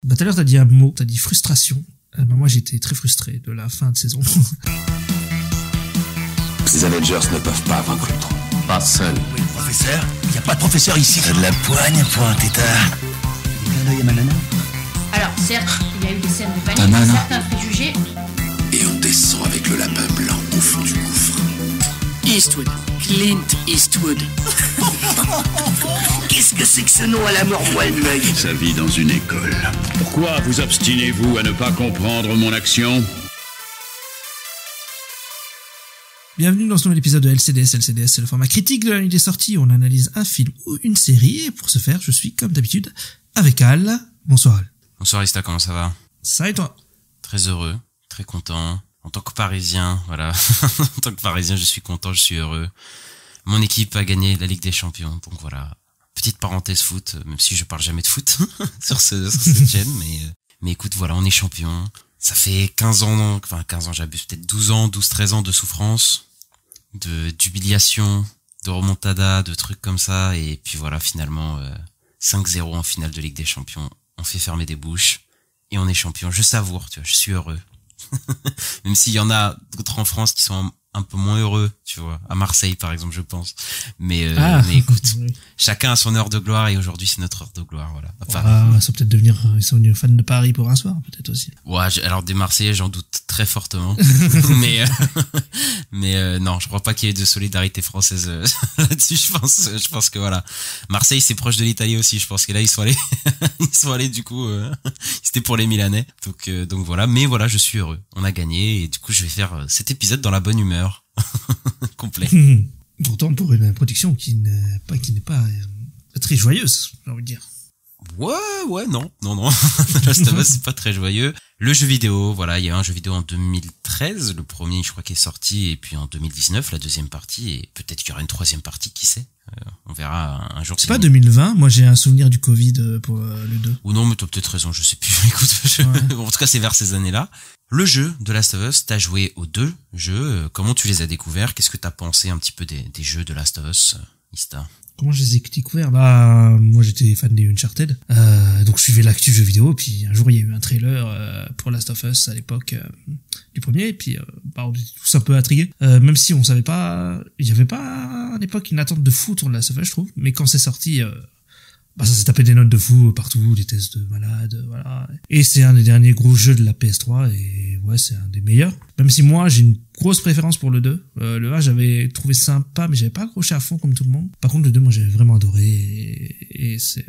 Bah, tout à l'heure, t'as dit un mot, t'as dit frustration. Moi, j'étais très frustré de la fin de saison. Les Avengers ne peuvent pas vaincre Ultron. Pas seul. Oui, le professeur. Il n'y a pas de professeur ici. T'as de la poigne pour un tétard. Un œil à ma nana. Alors, certes, il y a eu des scènes de panique, Banana. certains préjugés. Et on descend avec le lapin blanc au fond du gouffre. Eastwood. Clint Eastwood. Qu'est-ce que c'est que ce nom à la mort moelle-meuille? Sa vie dans une école. Pourquoi vous obstinez-vous à ne pas comprendre mon action? Bienvenue dans ce nouvel épisode de LCDS. LCDS, c'est le format critique de la nuit des sorties où on analyse un film ou une série. Et pour ce faire, je suis, comme d'habitude, avec Al. Bonsoir Al. Bonsoir Ista, comment ça va? Ça et toi? Très heureux, très content. En tant que Parisien, voilà. En tant que Parisien, je suis content, je suis heureux. Mon équipe a gagné la Ligue des Champions, donc voilà. Petite parenthèse foot, même si je parle jamais de foot sur cette chaîne, mais écoute, voilà, on est champion. Ça fait 15 ans, j'abuse, peut-être 12-13 ans de souffrance, d'humiliation, de remontada, de trucs comme ça, et puis voilà, finalement, 5-0 en finale de Ligue des Champions. On fait fermer des bouches, et on est champion. Je savoure, tu vois, je suis heureux. Même s'il y en a d'autres en France qui sont un peu moins heureux, tu vois, à Marseille par exemple, je pense. Mais écoute, oui. Chacun a son heure de gloire et aujourd'hui c'est notre heure de gloire, voilà. Enfin, ils sont peut-être devenus fans de Paris pour un soir, peut-être aussi. Ouais, alors des Marseillais, j'en doute très fortement. mais non, je crois pas qu'il y ait de solidarité française là-dessus. Je pense que voilà, Marseille c'est proche de l'Italie aussi. Je pense que là ils sont allés du coup, c'était pour les Milanais. Donc voilà, mais voilà, je suis heureux. On a gagné et du coup je vais faire cet épisode dans la bonne humeur. Complet. Pourtant pour une production qui n'est pas très joyeuse, j'ai envie de dire. Ouais, non. Last of Us, c'est pas très joyeux. Le jeu vidéo, voilà, il y a un jeu vidéo en 2013, le premier, je crois, qui est sorti, et puis en 2019, la deuxième partie, et peut-être qu'il y aura une troisième partie, qui sait. On verra un jour. C'est pas 2020, moi j'ai un souvenir du Covid pour le 2. Ou non, mais t'as peut-être raison, je sais plus. Écoute, en tout cas, c'est vers ces années-là. Le jeu de Last of Us, t'as joué aux deux jeux, comment tu les as découverts? Qu'est-ce que t'as pensé un petit peu des jeux de Last of Us, Ista? Comment je les ai découverts? Bah, moi j'étais fan des Uncharted, donc je suivais l'actu jeu vidéo, puis un jour il y a eu un trailer pour Last of Us à l'époque du premier, et puis on était tous un peu intrigués, même si on savait pas, il y avait pas à l'époque une attente de fou autour de Last of Us, je trouve, mais quand c'est sorti, ça s'est tapé des notes de fou partout, des tests de malade, voilà. Et c'est un des derniers gros jeux de la PS3, et ouais, c'est un des meilleurs. Même si moi, j'ai une grosse préférence pour le 2. Le 1, j'avais trouvé sympa, mais j'avais pas accroché à fond comme tout le monde. Par contre, le 2, moi, j'avais vraiment adoré, et c'est,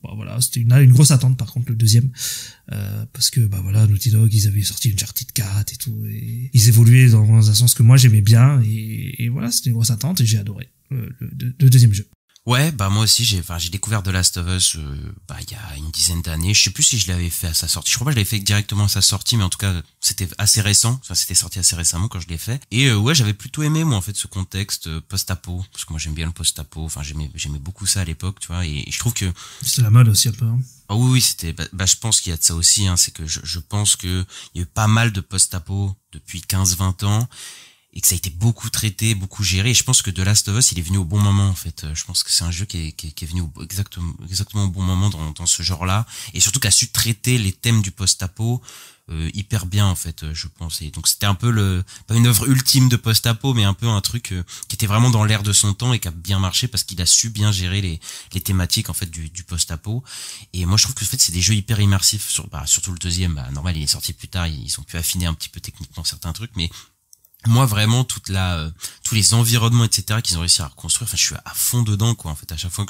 voilà, c'était une grosse attente, par contre, le deuxième. Parce que, voilà, Naughty Dog, ils avaient sorti Uncharted 4 et tout, et ils évoluaient dans un sens que moi, j'aimais bien, et voilà, c'était une grosse attente, et j'ai adoré le deuxième jeu. Ouais, moi aussi j'ai découvert The Last of Us il y a une dizaine d'années. Je sais plus si je l'avais fait à sa sortie. Je crois pas que je l'avais fait directement à sa sortie, mais en tout cas c'était assez récent. Enfin, c'était sorti assez récemment quand je l'ai fait. Et ouais, j'avais plutôt aimé moi en fait ce contexte post-apo, parce que moi j'aime bien le post-apo. Enfin, j'aimais beaucoup ça à l'époque, tu vois. Et je trouve que c'est la mode aussi un peu. Hein. Ah oui, c'était. Je pense qu'il y a de ça aussi. Hein, c'est que je pense que il y a eu pas mal de post-apo depuis 15-20 ans. Et que ça a été beaucoup traité, beaucoup géré. Et je pense que The Last of Us, il est venu au bon moment, en fait. Je pense que c'est un jeu qui est venu exactement au bon moment dans ce genre-là. Et surtout qui a su traiter les thèmes du post-apo, hyper bien, en fait, je pense. Et donc c'était un peu pas une œuvre ultime de post-apo, mais un peu un truc qui était vraiment dans l'air de son temps et qui a bien marché parce qu'il a su bien gérer les thématiques, en fait, du post-apo. Et moi, je trouve que, en fait, c'est des jeux hyper immersifs surtout le deuxième. Normal, il est sorti plus tard, ils ont pu affiner un petit peu techniquement certains trucs, mais moi vraiment tous les environnements etc qu'ils ont réussi à reconstruire, enfin je suis à fond dedans quoi en fait à chaque fois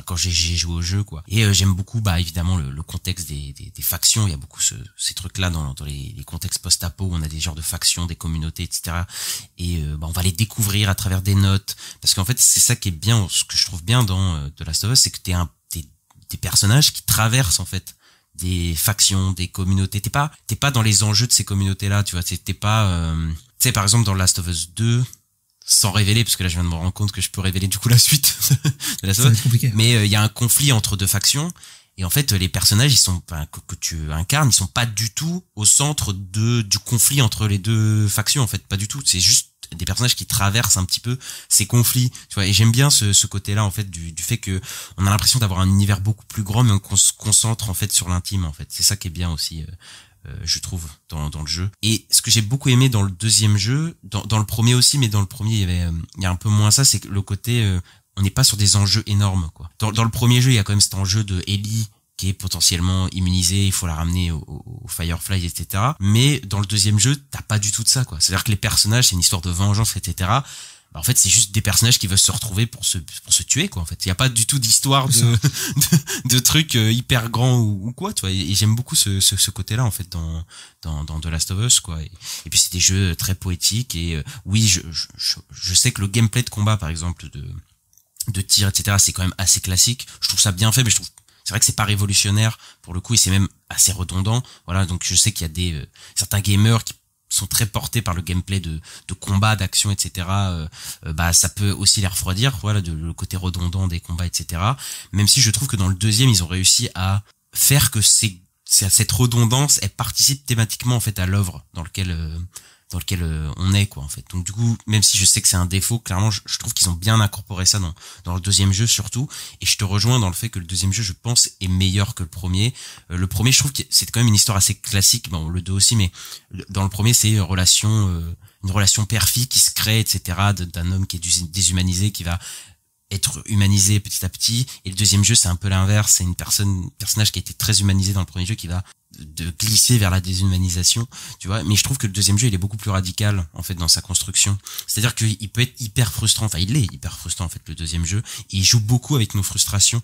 quand j'ai joué au jeu quoi. Et j'aime beaucoup évidemment le contexte des factions. Il y a beaucoup ces trucs là dans les contextes post-apo où on a des genres de factions, des communautés etc. Et on va les découvrir à travers des notes, parce qu'en fait c'est ça qui est bien, ce que je trouve bien dans The Last of Us, c'est que t'es des personnages qui traversent en fait des factions, des communautés. T'es pas dans les enjeux de ces communautés là, tu vois. T'es pas tu sais, par exemple, dans Last of Us 2, sans révéler, parce que là, je viens de me rendre compte que je peux révéler du coup la suite de Last of Us. Compliqué. Mais il y a un conflit entre deux factions, et en fait, les personnages, ils sont que tu incarnes, ils sont pas du tout au centre du conflit entre les deux factions, en fait, pas du tout. C'est juste des personnages qui traversent un petit peu ces conflits, tu vois, et j'aime bien ce côté-là en fait du fait que on a l'impression d'avoir un univers beaucoup plus grand, mais qu'on se concentre en fait sur l'intime en fait. C'est ça qui est bien aussi, je trouve, dans le jeu. Et ce que j'ai beaucoup aimé dans le deuxième jeu, dans le premier aussi, mais dans le premier il y a un peu moins ça, c'est que le côté on n'est pas sur des enjeux énormes, quoi. Dans le premier jeu, il y a quand même cet enjeu de Ellie qui est potentiellement immunisée, il faut la ramener au Firefly, etc. Mais dans le deuxième jeu, t'as pas du tout de ça, quoi. C'est-à-dire que les personnages, c'est une histoire de vengeance, etc. Bah, en fait, c'est juste des personnages qui veulent se retrouver pour se tuer, quoi. En fait, il y a pas du tout d'histoire de trucs hyper grands ou quoi, tu vois. Et j'aime beaucoup ce côté-là, en fait, dans The Last of Us, quoi. Et puis c'est des jeux très poétiques et oui, je sais que le gameplay de combat, par exemple, de tir, etc., c'est quand même assez classique. Je trouve ça bien fait, mais je trouve c'est vrai que c'est pas révolutionnaire pour le coup, et c'est même assez redondant. Voilà, donc je sais qu'il y a des certains gamers qui sont très portés par le gameplay de combat, d'action, etc. Bah ça peut aussi les refroidir, voilà, le côté redondant des combats, etc. Même si je trouve que dans le deuxième, ils ont réussi à faire que cette redondance, elle participe thématiquement en fait à l'œuvre dans lequel on est, quoi, en fait. Donc du coup, même si je sais que c'est un défaut, clairement je trouve qu'ils ont bien incorporé ça dans le deuxième jeu surtout, et je te rejoins dans le fait que le deuxième jeu, je pense, est meilleur que le premier. Le premier, je trouve que c'est quand même une histoire assez classique, bon le 2 aussi, mais dans le premier c'est une relation père-fille qui se crée, etc., d'un homme qui est déshumanisé, qui va être humanisé petit à petit, et le deuxième jeu c'est un peu l'inverse, c'est un personnage qui a été très humanisé dans le premier jeu qui va de glisser vers la déshumanisation, tu vois. Mais je trouve que le deuxième jeu il est beaucoup plus radical en fait dans sa construction, c'est-à-dire qu'il peut être hyper frustrant, enfin il est hyper frustrant en fait le deuxième jeu, et il joue beaucoup avec nos frustrations.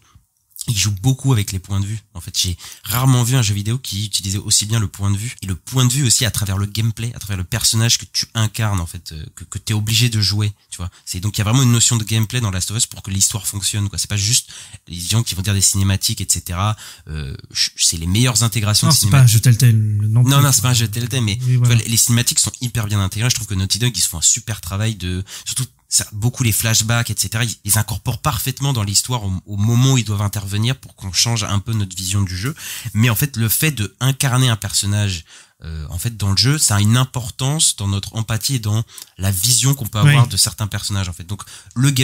Il joue beaucoup avec les points de vue. En fait, j'ai rarement vu un jeu vidéo qui utilisait aussi bien le point de vue, et le point de vue aussi à travers le gameplay, à travers le personnage que tu incarnes, en fait, que t'es obligé de jouer, tu vois. Donc il y a vraiment une notion de gameplay dans Last of Us pour que l'histoire fonctionne, quoi. C'est pas juste les gens qui vont dire des cinématiques, etc. C'est les meilleures intégrations de cinématiques. Non, c'est pas un jeu Telltale. Non, c'est pas un jeu Telltale, mais oui, voilà. tu vois, les cinématiques sont hyper bien intégrées. Je trouve que Naughty Dog, ils se font un super travail surtout, beaucoup les flashbacks, etc. Ils incorporent parfaitement dans l'histoire au moment où ils doivent intervenir pour qu'on change un peu notre vision du jeu. Mais en fait, le fait de incarner un personnage, en fait, dans le jeu, ça a une importance dans notre empathie et dans la vision qu'on peut avoir de certains personnages, en fait. Donc,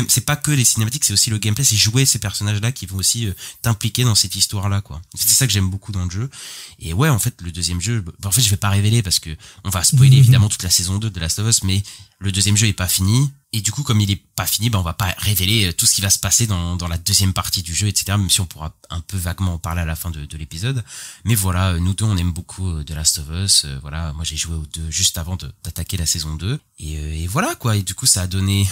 c'est pas que les cinématiques, c'est aussi le gameplay, c'est jouer ces personnages-là qui vont aussi t'impliquer dans cette histoire-là, quoi. C'est ça que j'aime beaucoup dans le jeu. Et ouais, en fait, le deuxième jeu, en fait, je vais pas révéler parce que on va spoiler évidemment toute la saison 2 de Last of Us, mais le deuxième jeu est pas fini. Et du coup, comme il est pas fini, on va pas révéler tout ce qui va se passer dans la deuxième partie du jeu, etc. Même si on pourra un peu vaguement en parler à la fin de l'épisode. Mais voilà, nous deux, on aime beaucoup The Last of Us. Voilà, moi j'ai joué aux deux juste avant d'attaquer la saison 2. Et voilà, quoi. Et du coup, ça a donné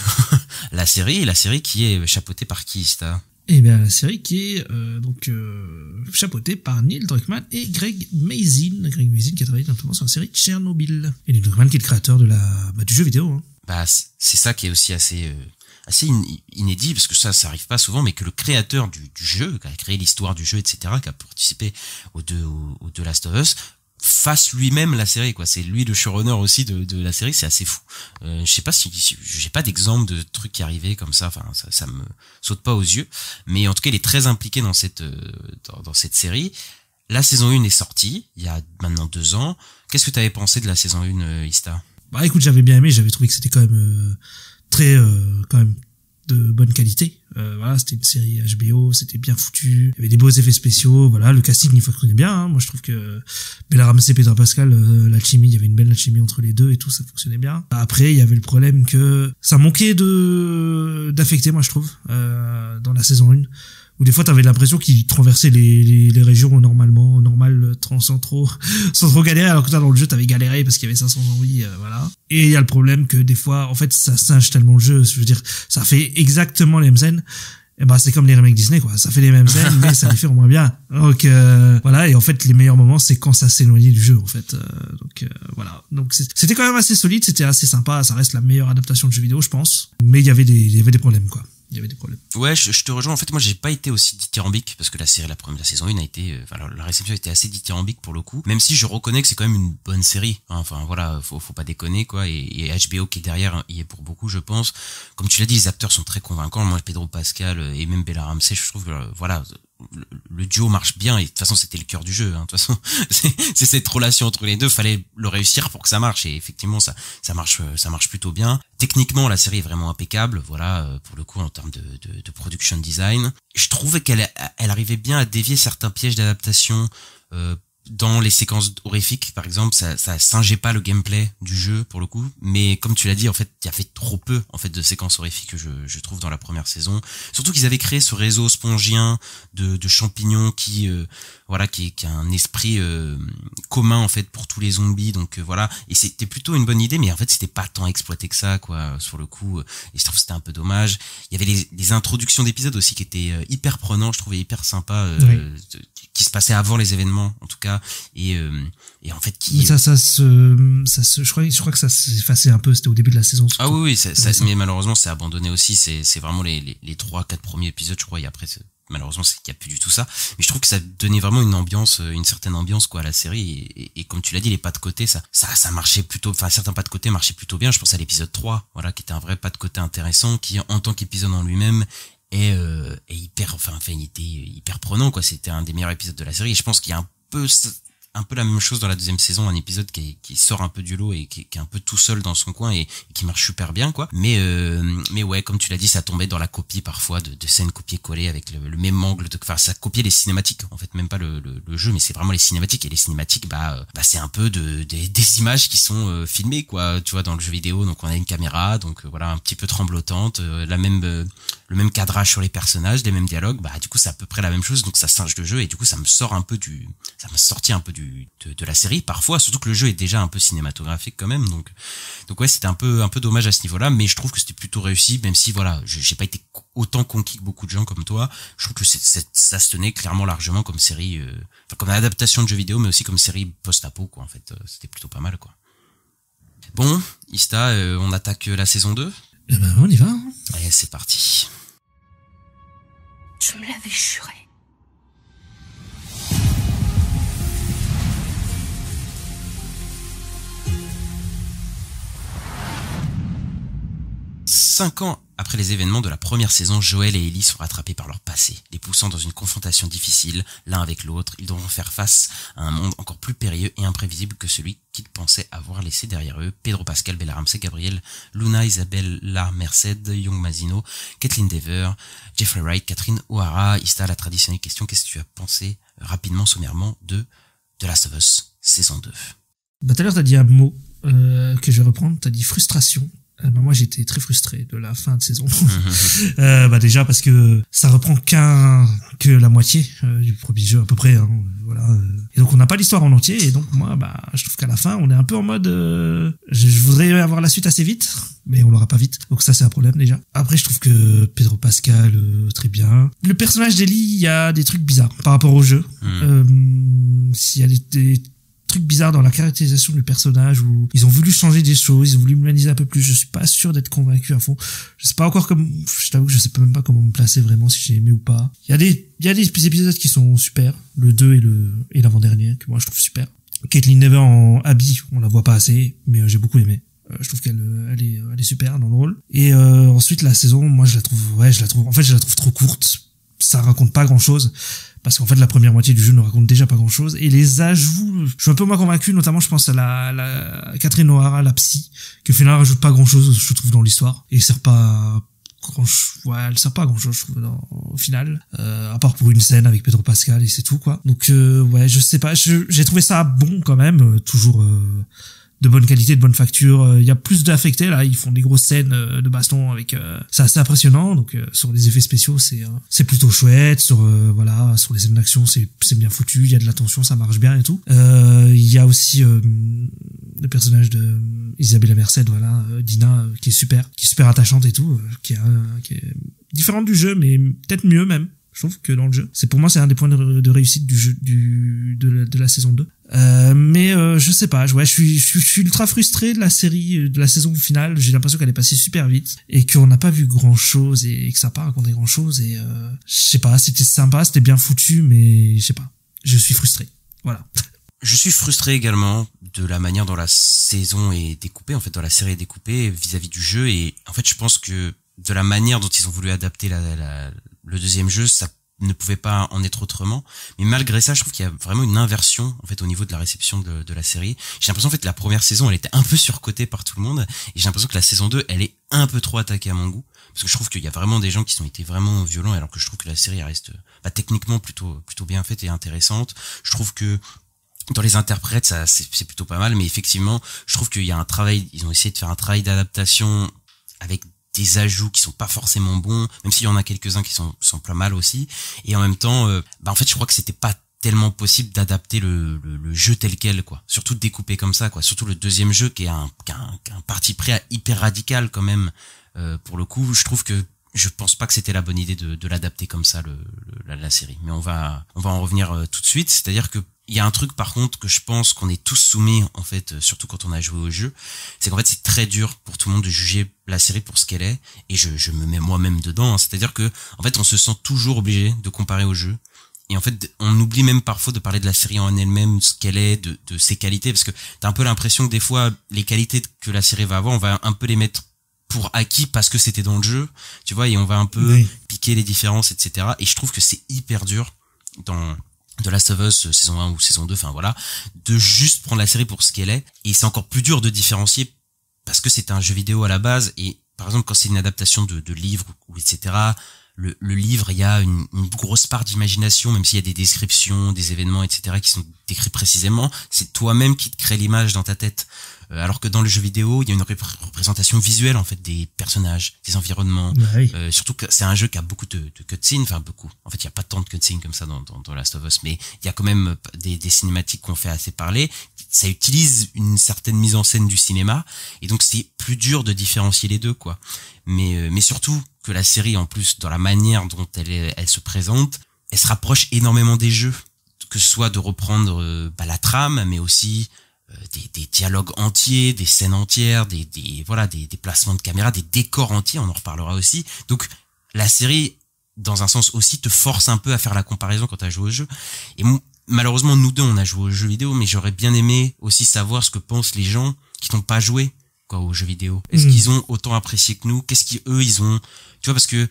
la série qui est chapeautée par qui, Ista ? Eh bien, la série qui est chapeautée par Neil Druckmann et Greg Mazin. Greg Mazin qui a travaillé notamment sur la série Tchernobyl. Et Neil Druckmann qui est le créateur du jeu vidéo. Hein. Bah, c'est ça qui est aussi assez inédit, parce que ça arrive pas souvent, mais que le créateur du jeu, qui a créé l'histoire du jeu, etc., qui a participé aux deux Last of Us, fasse lui-même la série, quoi. C'est lui le showrunner aussi de la série, c'est assez fou. Je sais pas si j'ai pas d'exemple de trucs qui arrivaient comme ça, enfin ça me saute pas aux yeux, mais en tout cas il est très impliqué dans cette série. La saison 1 est sortie il y a maintenant 2 ans. Qu'est-ce que tu avais pensé de la saison 1, Ista ? Bah écoute, j'avais bien aimé, j'avais trouvé que c'était quand même très quand même de bonne qualité. Voilà, c'était une série HBO, c'était bien foutu, il y avait des beaux effets spéciaux, voilà, le casting il fonctionnait bien, hein. Moi je trouve que Bella Ramsey et Pedro Pascal, l'alchimie, il y avait une belle alchimie entre les deux et tout, ça fonctionnait bien. Après il y avait le problème que ça manquait d'affecter, moi je trouve, dans la saison 1, où des fois t'avais l'impression qu'ils traversaient les régions normales sans trop galérer, alors que dans le jeu t'avais galéré parce qu'il y avait 500 zombies, voilà. Et il y a le problème que des fois, en fait, ça singe tellement le jeu, je veux dire, ça fait exactement les mêmes scènes. Et c'est comme les remakes Disney, quoi. Ça fait les mêmes scènes, mais ça les fait au moins bien. Donc, voilà. Et en fait, les meilleurs moments, c'est quand ça s'éloignait du jeu, en fait. Voilà. Donc, c'était quand même assez solide, c'était assez sympa. Ça reste la meilleure adaptation de jeu vidéo, je pense. Mais il y avait des problèmes, quoi. Il y avait des problèmes. Ouais, je te rejoins. En fait, moi, j'ai pas été aussi dithyrambique parce que la saison 1 a été, la réception a été assez dithyrambique pour le coup. Même si je reconnais que c'est quand même une bonne série. Enfin, voilà, faut pas déconner, quoi. Et HBO qui est derrière, y est pour beaucoup, je pense. Comme tu l'as dit, les acteurs sont très convaincants. Moi, Pedro Pascal et même Bella Ramsey, je trouve que, voilà, le duo marche bien et de toute façon c'était le cœur du jeu, hein. De toute façon c'est cette relation entre les deux, fallait le réussir pour que ça marche et effectivement ça marche plutôt bien. Techniquement la série est vraiment impeccable, voilà, pour le coup en termes de production design. Je trouvais qu'elle arrivait bien à dévier certains pièges d'adaptation dans les séquences horrifiques, par exemple, ça singeait pas le gameplay du jeu pour le coup, mais comme tu l'as dit, en fait, il y avait trop peu en fait de séquences horrifiques que je trouve dans la première saison. Surtout qu'ils avaient créé ce réseau spongien de champignons qui a un esprit commun en fait pour tous les zombies, donc voilà, et c'était plutôt une bonne idée, mais en fait c'était pas tant exploité que ça quoi sur le coup, et je trouve que c'était un peu dommage. Il y avait les introductions d'épisodes aussi qui étaient hyper prenants, je trouvais hyper sympa, qui se passait avant les événements en tout cas, et en fait qui je crois que ça s'est effacé un peu, c'était au début de la saison surtout. Ah oui mais malheureusement c'est abandonné aussi, c'est vraiment les 3-4 premiers épisodes je crois, et après malheureusement c'est qu'il y a plus du tout ça, mais je trouve que ça donnait vraiment une certaine ambiance quoi à la série, et comme tu l'as dit, les pas de côté ça marchait plutôt, enfin certains pas de côté marchaient plutôt bien. Je pense à l'épisode 3, voilà, qui était un vrai pas de côté intéressant, qui en tant qu'épisode en lui-même est hyper, il était hyper prenant quoi. C'était un des meilleurs épisodes de la série, et je pense qu'il y a un peu la même chose dans la deuxième saison, un épisode qui sort un peu du lot et qui est un peu tout seul dans son coin et qui marche super bien quoi. Mais ouais, comme tu l'as dit, ça tombait dans la copie parfois de scènes copiées-collées avec le même angle, enfin ça copiait les cinématiques en fait, même pas le jeu, mais c'est vraiment les cinématiques, et les cinématiques c'est un peu des images qui sont filmées quoi, tu vois, dans le jeu vidéo. Donc on a une caméra, donc voilà, un petit peu tremblotante, le même cadrage sur les personnages, les mêmes dialogues, du coup c'est à peu près la même chose, donc ça singe le jeu, et du coup ça me sortit un peu de la série parfois, surtout que le jeu est déjà un peu cinématographique quand même, donc ouais, c'était un peu dommage à ce niveau-là, mais je trouve que c'était plutôt réussi, même si voilà, j'ai pas été autant conquis que beaucoup de gens comme toi. Je trouve que ça se tenait clairement largement comme série, comme adaptation de jeu vidéo, mais aussi comme série post-apo quoi, en fait, c'était plutôt pas mal quoi. Bon, Ista, on attaque la saison 2. On y va, hein. Allez, c'est parti. Je me l'avais juré. Cinq ans après les événements de la première saison, Joel et Ellie sont rattrapés par leur passé, les poussant dans une confrontation difficile, l'un avec l'autre. Ils devront faire face à un monde encore plus périlleux et imprévisible que celui qu'ils pensaient avoir laissé derrière eux. Pedro Pascal, Bella Ramsey, Gabriel, Luna, Isabella Merced, Young Mazino, Kathleen Dever, Jeffrey Wright, Catherine O'Hara. Ista, la traditionnelle question, qu'est-ce que tu as pensé rapidement, sommairement, de The Last of Us saison 2? Tout à l'heure, t'as dit un mot que je vais reprendre, t'as dit frustration. Moi j'étais très frustré de la fin de saison. Déjà parce que ça reprend que la moitié du premier jeu à peu près, hein, voilà. Et donc on n'a pas l'histoire en entier, et donc moi je trouve qu'à la fin on est un peu en mode je voudrais avoir la suite assez vite, mais on l'aura pas vite, donc ça c'est un problème déjà. Après je trouve que Pedro Pascal très bien. Le personnage d'Ellie, il y a des trucs bizarres par rapport au jeu. S'il y a des trucs bizarres dans la caractérisation du personnage, où ils ont voulu changer des choses, ils ont voulu humaniser un peu plus. Je suis pas sûr d'être convaincu à fond. Je sais pas encore je t'avoue que je sais même pas comment me placer vraiment, si j'ai aimé ou pas. Il y a des épisodes qui sont super, le 2 et l'avant-dernier, que moi je trouve super. Kathleen Dever en Abby, on la voit pas assez, mais j'ai beaucoup aimé. Je trouve qu'elle est super dans le rôle. Et ensuite la saison, moi je la trouve trop courte. Ça raconte pas grand chose. Parce qu'en fait, la première moitié du jeu ne raconte déjà pas grand-chose. Et les ajouts, je suis un peu moins convaincu, notamment je pense à la Catherine O'Hara, la psy, qui au final rajoute pas grand-chose, je trouve, dans l'histoire. Et elle sert pas à grand-chose, je trouve, au final. À part pour une scène avec Pedro Pascal, et c'est tout, quoi. Donc, je sais pas, j'ai trouvé ça bon quand même, toujours de bonne qualité, de bonne facture. Il y a plus d'affectés là, ils font des grosses scènes de baston avec c'est assez impressionnant. Donc sur les effets spéciaux, c'est plutôt chouette, sur les scènes d'action, c'est bien foutu, il y a de la tension, ça marche bien et tout. Il y a aussi le personnage de Isabella Merced, Dina, qui est super attachante et tout, qui est différente du jeu, mais peut-être mieux même. Je trouve que dans le jeu, pour moi c'est un des points de réussite du jeu de la saison 2. Mais je sais pas, je suis ultra frustré de la série, de la saison finale. J'ai l'impression qu'elle est passée super vite et qu'on n'a pas vu grand chose et que ça n'a pas raconté grand chose, et je sais pas, c'était sympa, c'était bien foutu, mais je sais pas, je suis frustré. Voilà. Je suis frustré également de la manière dont la saison est découpée, en fait, dont la série est découpée vis-à-vis du jeu, et en fait je pense que de la manière dont ils ont voulu adapter le deuxième jeu, ça ne pouvait pas en être autrement. Mais malgré ça, je trouve qu'il y a vraiment une inversion en fait au niveau de la réception de la série. J'ai l'impression en fait que la première saison, elle était un peu surcotée par tout le monde, et j'ai l'impression que la saison 2, elle est un peu trop attaquée à mon goût, parce que je trouve qu'il y a vraiment des gens qui ont été vraiment violents, alors que je trouve que la série elle reste techniquement plutôt bien faite et intéressante. Je trouve que dans les interprètes, ça c'est plutôt pas mal, mais effectivement, je trouve qu'il y a un travail, ils ont essayé de faire un travail d'adaptation avec des ajouts qui sont pas forcément bons, même s'il y en a quelques-uns qui sont pas mal aussi, et en même temps en fait je crois que c'était pas tellement possible d'adapter le jeu tel quel, quoi, surtout de découper comme ça, quoi, surtout le deuxième jeu qui est un parti pris hyper radical quand même. Pour le coup, je trouve que je pense pas que c'était la bonne idée de l'adapter comme ça la série, mais on va en revenir tout de suite. C'est-à-dire que il y a un truc par contre que je pense qu'on est tous soumis en fait, surtout quand on a joué au jeu, c'est qu'en fait c'est très dur pour tout le monde de juger la série pour ce qu'elle est, et je me mets moi-même dedans, hein. C'est-à-dire que en fait on se sent toujours obligé de comparer au jeu, et en fait on oublie même parfois de parler de la série en elle-même, ce qu'elle est, de ses qualités, parce que t'as un peu l'impression que des fois les qualités que la série va avoir, on va un peu les mettre pour acquis parce que c'était dans le jeu, tu vois, et on va un peu piquer les différences, etc. Et je trouve que c'est hyper dur dans The Last of Us saison 1 ou saison 2, enfin voilà, de juste prendre la série pour ce qu'elle est, et c'est encore plus dur de différencier parce que c'est un jeu vidéo à la base, et par exemple quand c'est une adaptation de livre ou etc., le livre, il y a une grosse part d'imagination, même s'il y a des descriptions, des événements, etc. qui sont décrits précisément, c'est toi-même qui te crée l'image dans ta tête. Alors que dans le jeu vidéo, il y a une représentation visuelle en fait des personnages, des environnements. Surtout que c'est un jeu qui a beaucoup de cutscenes, enfin beaucoup. En fait, il y a pas tant de cutscenes comme ça dans Last of Us, mais il y a quand même des cinématiques qu'on fait assez parler. Ça utilise une certaine mise en scène du cinéma, et donc c'est plus dur de différencier les deux, quoi. Mais surtout que la série, en plus, dans la manière dont elle se présente, elle se rapproche énormément des jeux, que ce soit de reprendre la trame, mais aussi des dialogues entiers, des scènes entières, des placements de caméra, des décors entiers, on en reparlera aussi. Donc la série, dans un sens aussi, te force un peu à faire la comparaison quand tu as joué au jeu. Et malheureusement, nous deux, on a joué aux jeux vidéo, mais j'aurais bien aimé aussi savoir ce que pensent les gens qui n'ont pas joué aux jeux vidéo. Est-ce qu'ils ont autant apprécié que nous? Qu'est-ce qu'eux, ils ont... Tu vois, parce que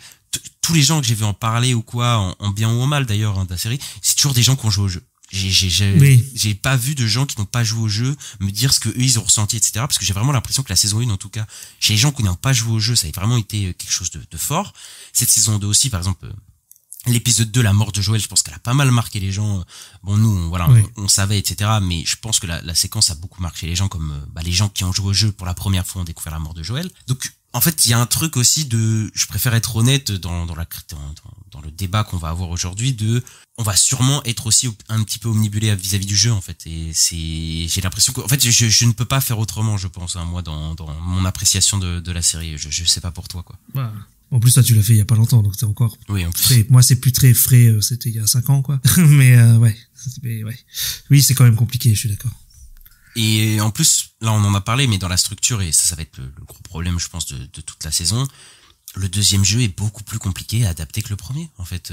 tous les gens que j'ai vu en parler ou quoi, en bien ou en mal d'ailleurs, de la série, c'est toujours des gens qui ont joué au jeu. J'ai pas vu de gens qui n'ont pas joué au jeu me dire ce que eux ils ont ressenti, etc. Parce que j'ai vraiment l'impression que la saison 1, en tout cas, chez les gens qui n'ont pas joué au jeu, ça a vraiment été quelque chose de fort. Cette saison 2 aussi, par exemple, l'épisode 2, la mort de Joël, je pense qu'elle a pas mal marqué les gens. Bon, nous, on savait, etc. Mais je pense que la séquence a beaucoup marqué les gens, comme les gens qui ont joué au jeu pour la première fois ont découvert la mort de Joël. Donc, en fait, il y a un truc aussi je préfère être honnête dans le débat qu'on va avoir aujourd'hui, on va sûrement être aussi un petit peu omnibulé vis-à-vis du jeu, en fait. Et j'ai l'impression que, en fait, je ne peux pas faire autrement, je pense, hein, moi, dans mon appréciation de la série. Je sais pas pour toi, quoi. Bah. En plus, toi, tu l'as fait il y a pas longtemps, donc t'es encore frais. Moi, c'est plus très frais, c'était il y a 5 ans, quoi. Mais ouais. Oui, c'est quand même compliqué, je suis d'accord. Et en plus, là, on en a parlé, mais dans la structure, et ça va être le gros problème, je pense, de toute la saison, le deuxième jeu est beaucoup plus compliqué à adapter que le premier. En fait,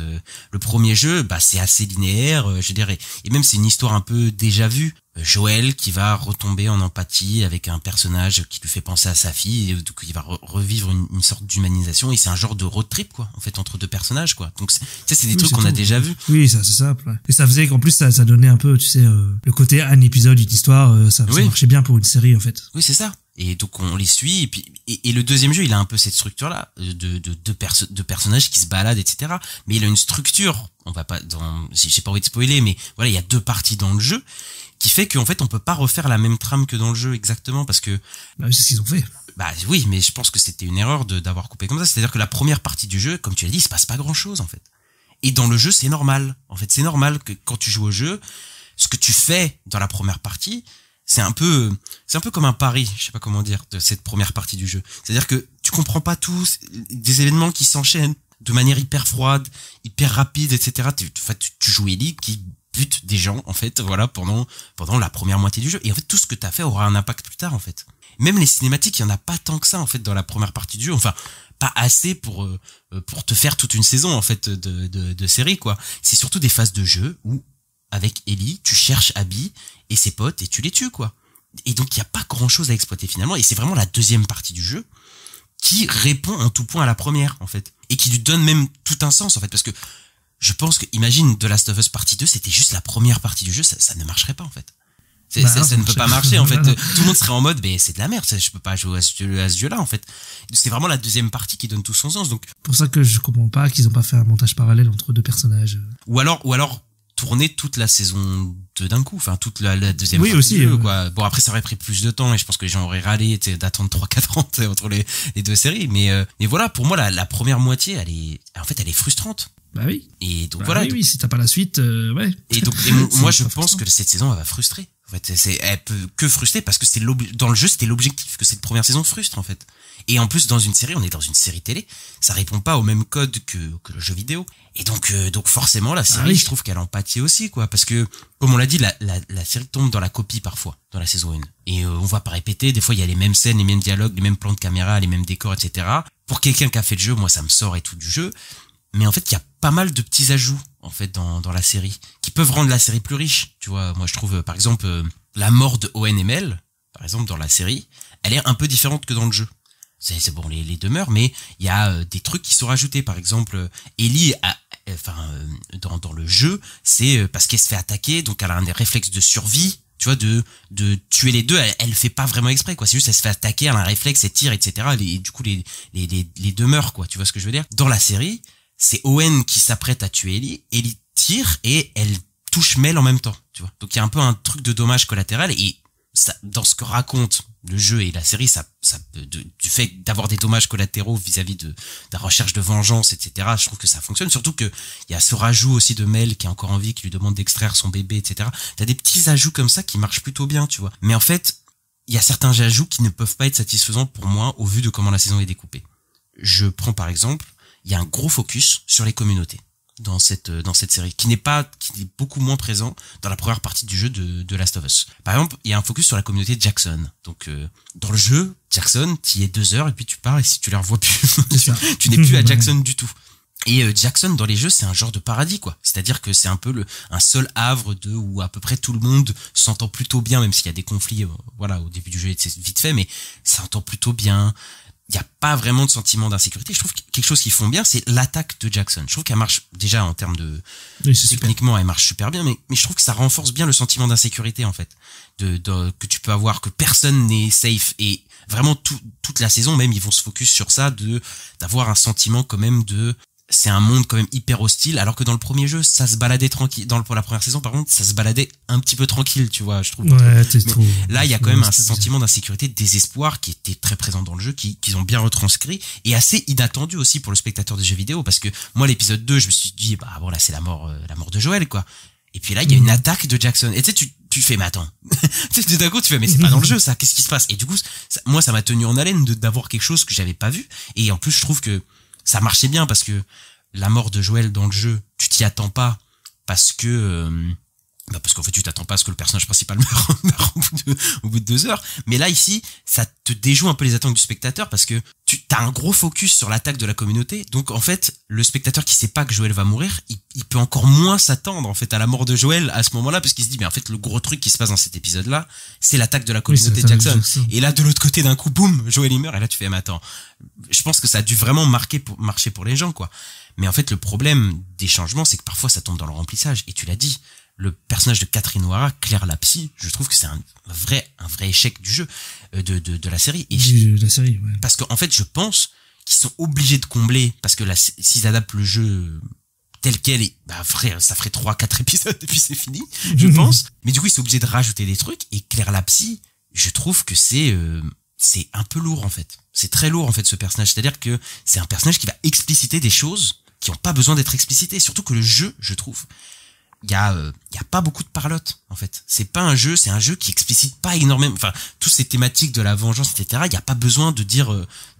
le premier jeu, c'est assez linéaire, je dirais, et même c'est une histoire un peu déjà vue. Joël qui va retomber en empathie avec un personnage qui lui fait penser à sa fille, et donc il va revivre une sorte d'humanisation, et c'est un genre de road trip, quoi, en fait, entre deux personnages, quoi. Donc c'est des trucs qu'on a déjà vus. Oui, ça c'est simple. Ouais. Et ça faisait qu'en plus ça donnait un peu, tu sais, le côté un épisode, une histoire, ça marchait bien pour une série, en fait. Oui, c'est ça. Et donc on les suit, et puis et le deuxième jeu, il a un peu cette structure là de personnages qui se baladent, etc. Mais il a une structure, on va pas j'ai pas envie de spoiler, mais voilà, il y a 2 parties dans le jeu qui fait qu'en fait on peut pas refaire la même trame que dans le jeu exactement, parce que c'est ce qu'ils ont fait. Oui, mais je pense que c'était une erreur d'avoir coupé comme ça. C'est-à-dire que la première partie du jeu, comme tu l'as dit, il se passe pas grand-chose, en fait. Et dans le jeu, c'est normal. En fait, c'est normal que quand tu joues au jeu, ce que tu fais dans la première partie, c'est un peu comme un pari, je sais pas comment dire, de cette première partie du jeu. C'est-à-dire que tu comprends pas tout, des événements qui s'enchaînent de manière hyper froide, hyper rapide, etc. Tu joues Ellie qui bute des gens, en fait, voilà, pendant la première moitié du jeu. Et en fait, tout ce que t'as fait aura un impact plus tard, en fait. Même les cinématiques, il y en a pas tant que ça, en fait, dans la première partie du jeu. Enfin, pas assez pour te faire toute une saison, en fait, de série, quoi. C'est surtout des phases de jeu où, avec Ellie, tu cherches Abby et ses potes et tu les tues, quoi. Et donc, il y a pas grand chose à exploiter, finalement. Et c'est vraiment la deuxième partie du jeu qui répond en tout point à la première, en fait. Et qui lui donne même tout un sens, en fait. Parce que je pense que, imagine The Last of Us partie 2, c'était juste la première partie du jeu, ça ne marcherait pas en fait. Ça ne peut pas marcher en fait. Tout le monde serait en mode, mais c'est de la merde, je peux pas jouer à ce jeu-là en fait. C'est vraiment la deuxième partie qui donne tout son sens. Donc pour ça que je comprends pas qu'ils ont pas fait un montage parallèle entre deux personnages. Ou alors tourner toute la saison 2 d'un coup, enfin toute la deuxième partie aussi, du jeu, quoi. Bon, après ça aurait pris plus de temps et je pense que les gens auraient râlé d'attendre 3-4 ans entre les deux séries, mais voilà, pour moi la première moitié elle est frustrante. Bah oui. Et donc voilà. Oui, si t'as pas la suite, ouais. Et donc moi je pense que cette saison elle va frustrer. En fait, elle peut que frustrer parce que dans le jeu c'était l'objectif que cette première saison frustre en fait. Et en plus dans une série, on est dans une série télé, ça répond pas au même code que le jeu vidéo. Et donc forcément la série, je trouve qu'elle en pâtit aussi quoi, parce que comme on l'a dit, la série tombe dans la copie parfois dans la saison 1. Et on va pas répéter, des fois il y a les mêmes scènes, les mêmes dialogues, les mêmes plans de caméra, les mêmes décors, etc. Pour quelqu'un qui a fait le jeu, moi ça me sort et tout du jeu. Mais en fait, il y a pas mal de petits ajouts en fait dans la série qui peuvent rendre la série plus riche. Tu vois, moi je trouve par exemple la mort de Owen et Mel, par exemple dans la série, elle est un peu différente que dans le jeu. C'est bon, les deux meurent, mais il y a des trucs qui sont rajoutés. Par exemple, Ellie, dans le jeu, c'est parce qu'elle se fait attaquer, donc elle a un des réflexes de survie. Tu vois, de tuer les deux, elle fait pas vraiment exprès, quoi. C'est juste, elle se fait attaquer, elle a un réflexe, elle tire, etc. Et du coup, les deux meurent, quoi. Tu vois ce que je veux dire? Dans la série, c'est Owen qui s'apprête à tuer Ellie tire et elle touche Mel en même temps, tu vois. Donc il y a un peu un truc de dommage collatéral et ça, dans ce que raconte le jeu et la série, du fait d'avoir des dommages collatéraux vis-à-vis de la recherche de vengeance, etc. Je trouve que ça fonctionne, surtout que il y a ce rajout aussi de Mel qui est encore en vie, qui lui demande d'extraire son bébé, etc. T'as des petits ajouts comme ça qui marchent plutôt bien, tu vois. Mais en fait, il y a certains ajouts qui ne peuvent pas être satisfaisants pour moi au vu de comment la saison est découpée. Je prends par exemple, il y a un gros focus sur les communautés dans cette série qui est beaucoup moins présent dans la première partie du jeu de Last of Us. Par exemple, il y a un focus sur la communauté de Jackson. Donc dans le jeu, Jackson, tu y es 2 heures et puis tu pars et si tu les revois plus, tu n'es plus à Jackson du tout. Et Jackson dans les jeux, c'est un genre de paradis quoi. C'est-à-dire que c'est un peu un seul havre où à peu près tout le monde s'entend plutôt bien, même s'il y a des conflits voilà, au début du jeu c'est vite fait, mais ça s'entend plutôt bien. Il y a pas vraiment de sentiment d'insécurité. Je trouve que quelque chose qu'ils font bien, c'est l'attaque de Jackson. Je trouve qu'elle marche déjà en termes de techniquement, elle marche super bien, mais je trouve que ça renforce bien le sentiment d'insécurité en fait, que tu peux avoir, que personne n'est safe et vraiment toute la saison même ils vont se focus sur ça, d'avoir un sentiment quand même c'est un monde quand même hyper hostile, alors que dans le premier jeu, ça se baladait tranquille. Pour la première saison, par contre, ça se baladait un petit peu tranquille, tu vois, je trouve. Ouais, là, il y a quand même un sentiment d'insécurité, de désespoir qui était très présent dans le jeu, qu'ils ont bien retranscrit, et assez inattendu aussi pour le spectateur de jeux vidéo, parce que moi, l'épisode 2, je me suis dit, bah bon, là, c'est la mort de Joël, quoi. Et puis là, il y a une attaque de Jackson. Et tu sais, tu fais, mais attends. D'un coup, tu fais, mais c'est pas dans le jeu, ça. Qu'est-ce qui se passe? Et du coup, moi, ça m'a tenu en haleine d'avoir quelque chose que j'avais pas vu. Et en plus, je trouve que ça marchait bien parce que la mort de Joël dans le jeu, tu t'y attends pas parce qu'en fait tu t'attends pas à ce que le personnage principal meure au bout de 2 heures. Mais là ici, ça te déjoue un peu les attentes du spectateur parce que tu as un gros focus sur l'attaque de la communauté. Donc en fait, le spectateur qui sait pas que Joël va mourir, il peut encore moins s'attendre en fait à la mort de Joël à ce moment-là parce qu'il se dit mais en fait le gros truc qui se passe dans cet épisode-là, c'est l'attaque de la communauté de Jackson. Et là de l'autre côté d'un coup, boum, Joël il meurt et là tu fais mais attends. Je pense que ça a dû vraiment marcher pour les gens quoi. Mais en fait le problème des changements, c'est que parfois ça tombe dans le remplissage et tu l'as dit. Le personnage de Catherine O'Hara, Claire la psy, je trouve que c'est un vrai échec du jeu, de la série. De la série, ouais. Parce qu'en fait, je pense qu'ils sont obligés de combler, parce que s'ils adaptent le jeu tel quel, bah frère, ça ferait 3-4 épisodes et puis c'est fini, je pense. Mais du coup, ils sont obligés de rajouter des trucs, et Claire la psy, je trouve que c'est un peu lourd, en fait. C'est très lourd, en fait, ce personnage. C'est-à-dire que c'est un personnage qui va expliciter des choses qui n'ont pas besoin d'être explicitées. Surtout que le jeu, je trouve, il y a pas beaucoup de parlotte en fait. C'est un jeu qui explicite pas énormément, enfin toutes ces thématiques de la vengeance, etc. Il y a pas besoin de dire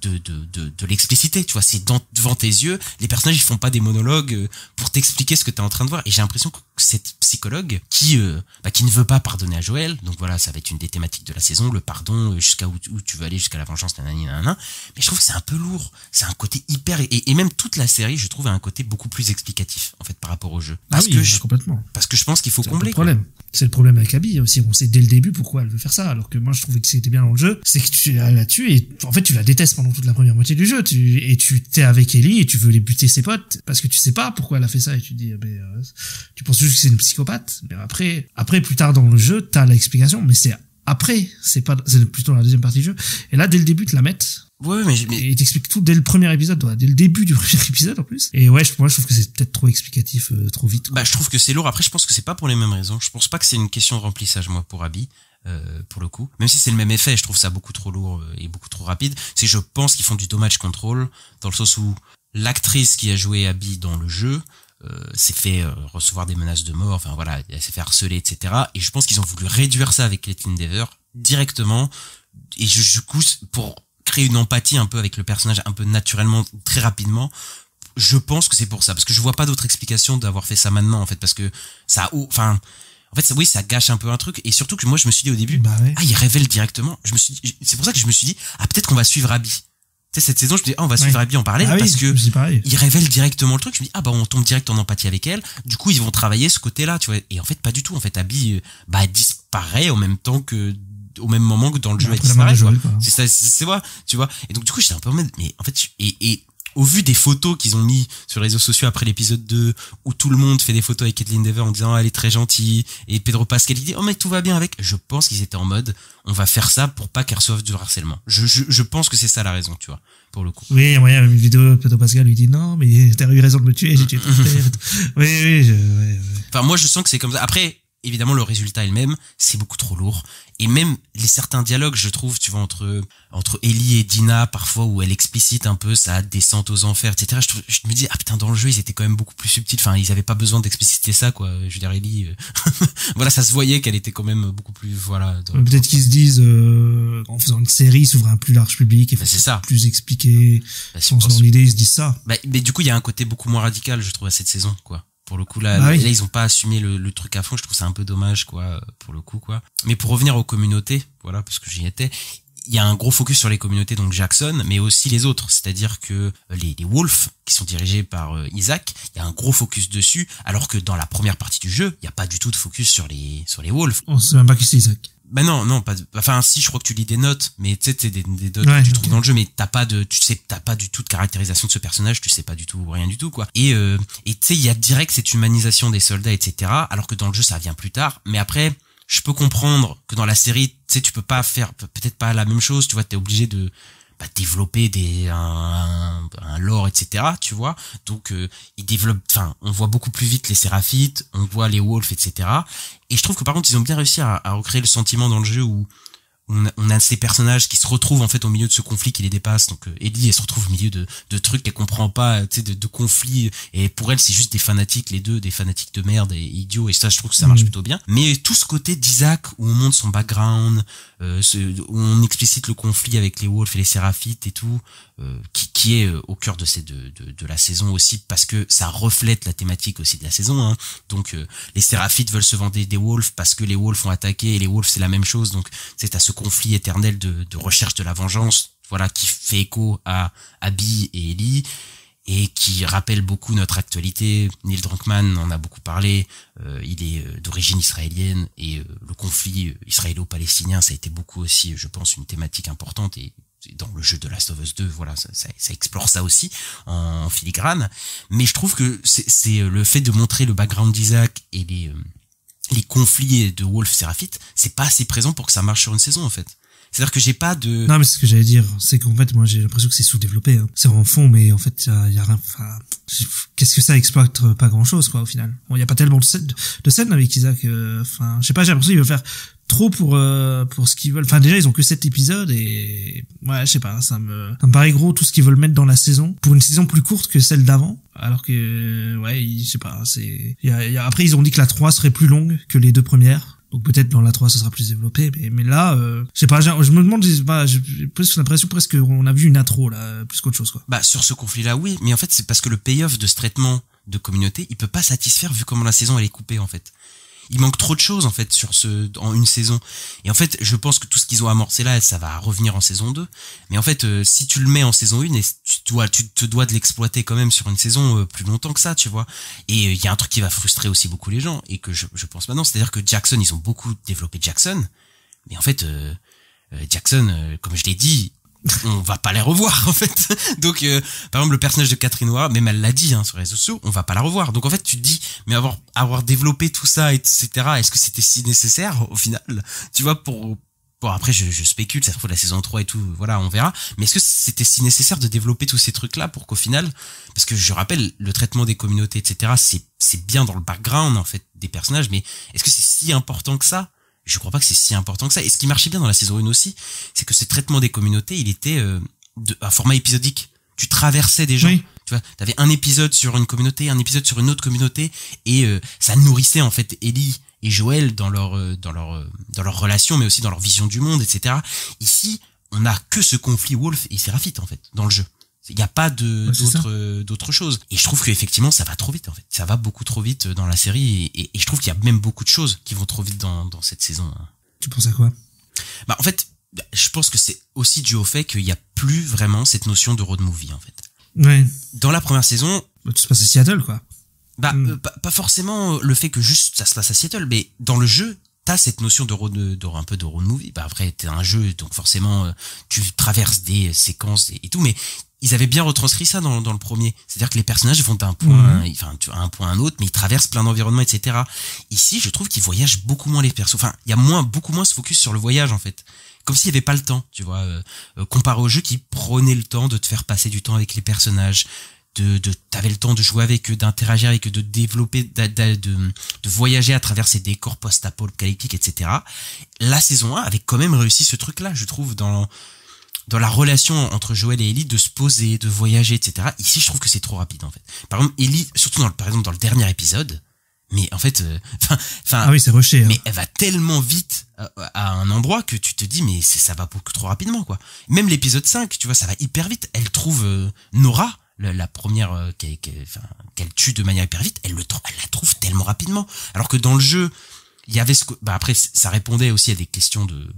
de l'expliciter, tu vois, c'est devant tes yeux. Les personnages ils font pas des monologues pour t'expliquer ce que t'es en train de voir. Et j'ai l'impression que cette psychologue qui ne veut pas pardonner à Joël, donc voilà, ça va être une des thématiques de la saison, le pardon, jusqu'à où tu veux aller, jusqu'à la vengeance, nanana. Mais je trouve que c'est un peu lourd. C'est un côté hyper et même toute la série, je trouve, a un côté beaucoup plus explicatif en fait par rapport au jeu. Complètement. Parce que je pense qu'il faut combler. Problème. C'est le problème avec Abby aussi. On sait dès le début pourquoi elle veut faire ça. Alors que moi, je trouvais que c'était bien dans le jeu. C'est que tu la tues et en fait, tu la détestes pendant toute la première moitié du jeu. Tu t'es avec Ellie et tu veux les buter ses potes parce que tu sais pas pourquoi elle a fait ça et tu te dis, tu penses juste que c'est une psychopathe. Mais après, plus tard dans le jeu, t'as l'explication. Mais c'est après, c'est plutôt dans la deuxième partie du jeu. Et là, dès le début, te la mettent. Ouais, mais et il t'explique tout dès le premier épisode, dès le début du premier épisode en plus. Et ouais, moi je trouve que c'est peut-être trop explicatif, trop vite. Bah, je trouve que c'est lourd. Après, je pense que c'est pas pour les mêmes raisons. Je pense pas que c'est une question de remplissage, moi, pour Abby, pour le coup. Même si c'est le même effet, je trouve ça beaucoup trop lourd et beaucoup trop rapide. C'est, je pense qu'ils font du damage control, dans le sens où l'actrice qui a joué Abby dans le jeu, s'est fait recevoir des menaces de mort, enfin voilà, elle s'est fait harceler, etc. Et je pense qu'ils ont voulu réduire ça avec Caitlin Dever directement. Et je coup, pour créer une empathie un peu avec le personnage, un peu naturellement, très rapidement, je pense que c'est pour ça, parce que je vois pas d'autre explication d'avoir fait ça maintenant, en fait, parce que ça, enfin, en fait, oui, ça gâche un peu un truc, et surtout que moi, je me suis dit au début, il révèle directement. C'est pour ça que je me suis dit, peut-être qu'on va suivre Abby. Tu sais, cette saison, je me dis, on va suivre Abby en parallèle, parce que il révèle directement le truc. Je me dis, on tombe direct en empathie avec elle. Du coup, ils vont travailler ce côté-là, tu vois. Et en fait, pas du tout. En fait, Abby, elle disparaît au même moment que dans le jeu, elle disparaît, quoi. C'est ça, c'est vrai, tu vois. Et donc, du coup, j'étais un peu en mode, mais en fait, et au vu des photos qu'ils ont mis sur les réseaux sociaux après l'épisode 2, où tout le monde fait des photos avec Caitlin Dever en disant, elle est très gentille, et Pedro Pascal, il dit, oh, mais tout va bien avec, je pense qu'ils étaient en mode, on va faire ça pour pas qu'elle reçoive du harcèlement. Je pense que c'est ça la raison, tu vois, pour le coup. Oui, il y a une vidéo, Pedro Pascal lui dit, non, mais t'as eu raison de me tuer, j'ai tué ton père. Oui. Enfin, moi, je sens que c'est comme ça. Après, évidemment, le résultat est le même, c'est beaucoup trop lourd. Et même certains dialogues, je trouve, tu vois, entre Ellie et Dina, parfois, où elle explicite un peu sa descente aux enfers, etc. Je me dis, putain, dans le jeu, ils étaient quand même beaucoup plus subtils. Enfin, ils avaient pas besoin d'expliciter ça, quoi. Je veux dire, Ellie, voilà, ça se voyait qu'elle était quand même beaucoup plus, voilà. Peut-être qu'ils se disent, en faisant une série, s'ouvrir un plus large public, et c'est ça. Plus expliqué. Dans l'idée, ils se disent ça. Mais du coup, il y a un côté beaucoup moins radical, je trouve, à cette saison, quoi. Pour le coup, là, ils ont pas assumé le truc à fond. Je trouve ça un peu dommage, quoi, pour le coup, quoi. Mais pour revenir aux communautés, voilà, parce que j'y étais, il y a un gros focus sur les communautés, donc Jackson, mais aussi les autres. C'est-à-dire que les Wolves, qui sont dirigés par Isaac, il y a un gros focus dessus, alors que dans la première partie du jeu, il y a pas du tout de focus sur les Wolves. On sait même pas qui c'est Isaac. Non, pas, enfin, si, je crois que tu lis des notes, mais tu sais, c'est des notes que tu trouves dans le jeu, mais t'as pas du tout de caractérisation de ce personnage, tu sais pas du tout, rien du tout, quoi. Et tu sais, il y a direct cette humanisation des soldats, etc., alors que dans le jeu, ça vient plus tard. Mais après, je peux comprendre que dans la série, tu sais, tu peux pas faire, peut-être pas la même chose, tu vois, t'es obligé de, développer un lore, etc., tu vois. Donc, ils développent, enfin, on voit beaucoup plus vite les Séraphites, on voit les Wolves, etc. Et je trouve que par contre, ils ont bien réussi à recréer le sentiment dans le jeu où on a ces personnages qui se retrouvent en fait au milieu de ce conflit qui les dépasse. Donc Ellie, elle se retrouve au milieu de trucs qu'elle comprend pas, tu sais, de conflits, et pour elle c'est juste des fanatiques, les deux, des fanatiques de merde et idiots, et ça je trouve que ça marche plutôt bien. Mais tout ce côté d'Isaac où on montre son background, où on explicite le conflit avec les Wolves et les Séraphites et tout, qui est au cœur de la saison aussi, parce que ça reflète la thématique aussi de la saison, hein. Donc les Séraphites veulent se venger des Wolves parce que les Wolves ont attaqué, et les Wolves c'est la même chose. Donc tu sais, t'as ce conflit éternel de recherche de la vengeance, voilà, qui fait écho à Abby et Ellie, et qui rappelle beaucoup notre actualité. Neil Druckmann en a beaucoup parlé, il est d'origine israélienne, et le conflit israélo-palestinien, ça a été beaucoup aussi, je pense, une thématique importante, et dans le jeu de Last of Us 2, voilà, ça explore ça aussi en filigrane. Mais je trouve que c'est le fait de montrer le background d'Isaac et les conflits de Wolf Séraphite, c'est pas assez présent pour que ça marche sur une saison, en fait. C'est-à-dire que j'ai pas de... Non, mais c'est ce que j'allais dire, c'est qu'en fait, moi, j'ai l'impression que c'est sous-développé, hein. C'est en fond, mais en fait, y a rien, enfin, qu'est-ce que ça exploite? Pas grand-chose, quoi, au final. Bon, y a pas tellement de scènes avec Isaac, enfin, je sais pas, j'ai l'impression qu'ils veulent faire trop pour ce qu'ils veulent. Enfin, déjà, ils ont que 7 épisodes, et ouais, je sais pas, ça me paraît gros tout ce qu'ils veulent mettre dans la saison, pour une saison plus courte que celle d'avant. Alors que, ouais, je sais pas, après, ils ont dit que la 3 serait plus longue que les 2 premières. Donc peut-être dans la 3 ce sera plus développé, mais là, je sais pas, je me demande, j'ai plus l'impression presque qu'on a vu une intro là, plus qu'autre chose, quoi. Sur ce conflit-là, oui, mais en fait c'est parce que le payoff de ce traitement de communauté, il peut pas satisfaire vu comment la saison elle est coupée, en fait. il manque trop de choses en fait en une saison. Et en fait, je pense que tout ce qu'ils ont amorcé là, ça va revenir en saison 2. Mais en fait, si tu le mets en saison 1, tu te dois de l'exploiter quand même sur une saison plus longtemps que ça, tu vois. Et il y a un truc qui va frustrer aussi beaucoup les gens et que je pense maintenant, c'est-à-dire que Jackson, ils ont beaucoup développé Jackson, mais en fait Jackson, comme je l'ai dit, on va pas les revoir en fait. Donc par exemple le personnage de Catherine O'Hara, même elle l'a dit sur les réseaux sociaux, on va pas la revoir. Donc en fait tu te dis mais avoir développé tout ça etc, est-ce que c'était si nécessaire au final, tu vois, pour après je spécule, ça se trouve la saison 3 et tout, voilà, on verra, mais est-ce que c'était si nécessaire de développer tous ces trucs là pour qu'au final, parce que je rappelle le traitement des communautés etc, c'est bien dans le background en fait des personnages, mais est-ce que c'est si important que ça? Je crois pas que c'est si important que ça. Et ce qui marchait bien dans la saison 1 aussi, c'est que ce traitement des communautés, il était un format épisodique. Tu traversais des gens. Oui. Tu vois, t'avais un épisode sur une communauté, un épisode sur une autre communauté, et ça nourrissait en fait Ellie et Joël dans leur relation, mais aussi dans leur vision du monde, etc. Ici, on a que ce conflit Wolf et Séraphite en fait dans le jeu. Il n'y a pas d'autres choses. Et je trouve qu'effectivement, ça va trop vite, en fait. Ça va beaucoup trop vite dans la série. Et je trouve qu'il y a même beaucoup de choses qui vont trop vite dans cette saison. Tu penses à quoi? Bah, en fait, je pense que c'est aussi dû au fait qu'il n'y a plus vraiment cette notion de road movie, en fait. Ouais. Dans la première saison. Tout se passe à Seattle, quoi. Bah, pas forcément le fait que juste ça se passe à Seattle, mais dans le jeu, t'as cette notion un peu de road movie. Bah, après, t'es un jeu, donc forcément, tu traverses des séquences et tout, mais ils avaient bien retranscrit ça dans le premier. C'est-à-dire que les personnages vont d'un point, tu vois, un point à un autre, mais ils traversent plein d'environnements, etc. Ici, je trouve qu'ils voyagent beaucoup moins les persos. Enfin, il y a beaucoup moins ce focus sur le voyage, en fait. Comme s'il y avait pas le temps, tu vois, comparé au jeu qui prenait le temps de te faire passer du temps avec les personnages, t'avais le temps de jouer avec eux, d'interagir avec eux, de développer, de voyager à travers ces décors post-apocalyptiques, etc. La saison 1 avait quand même réussi ce truc-là, je trouve, dans la relation entre Joël et Ellie, de se poser, de voyager, etc. Ici, je trouve que c'est trop rapide, en fait. Par exemple, Ellie, surtout par exemple dans le dernier épisode, mais en fait, ah oui, c'est rushé. Mais elle va tellement vite à un endroit que tu te dis, mais ça va beaucoup trop rapidement, quoi. Même l'épisode 5, tu vois, ça va hyper vite. Elle trouve Nora, la première qu'elle tue de manière hyper vite, elle la trouve tellement rapidement. Alors que dans le jeu, il y avait après, ça répondait aussi à des questions de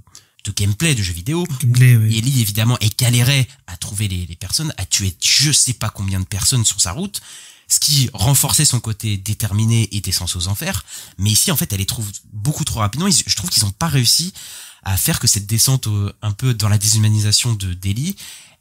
gameplay, de jeux vidéo. Gameplay, oui. Ellie, évidemment, elle galérait à trouver les personnes, à tuer je sais pas combien de personnes sur sa route, ce qui renforçait son côté déterminé et descens aux enfers. Mais ici, en fait, elle les trouve beaucoup trop rapidement. Je trouve qu'ils ont pas réussi à faire que cette descente un peu dans la déshumanisation d'Ellie,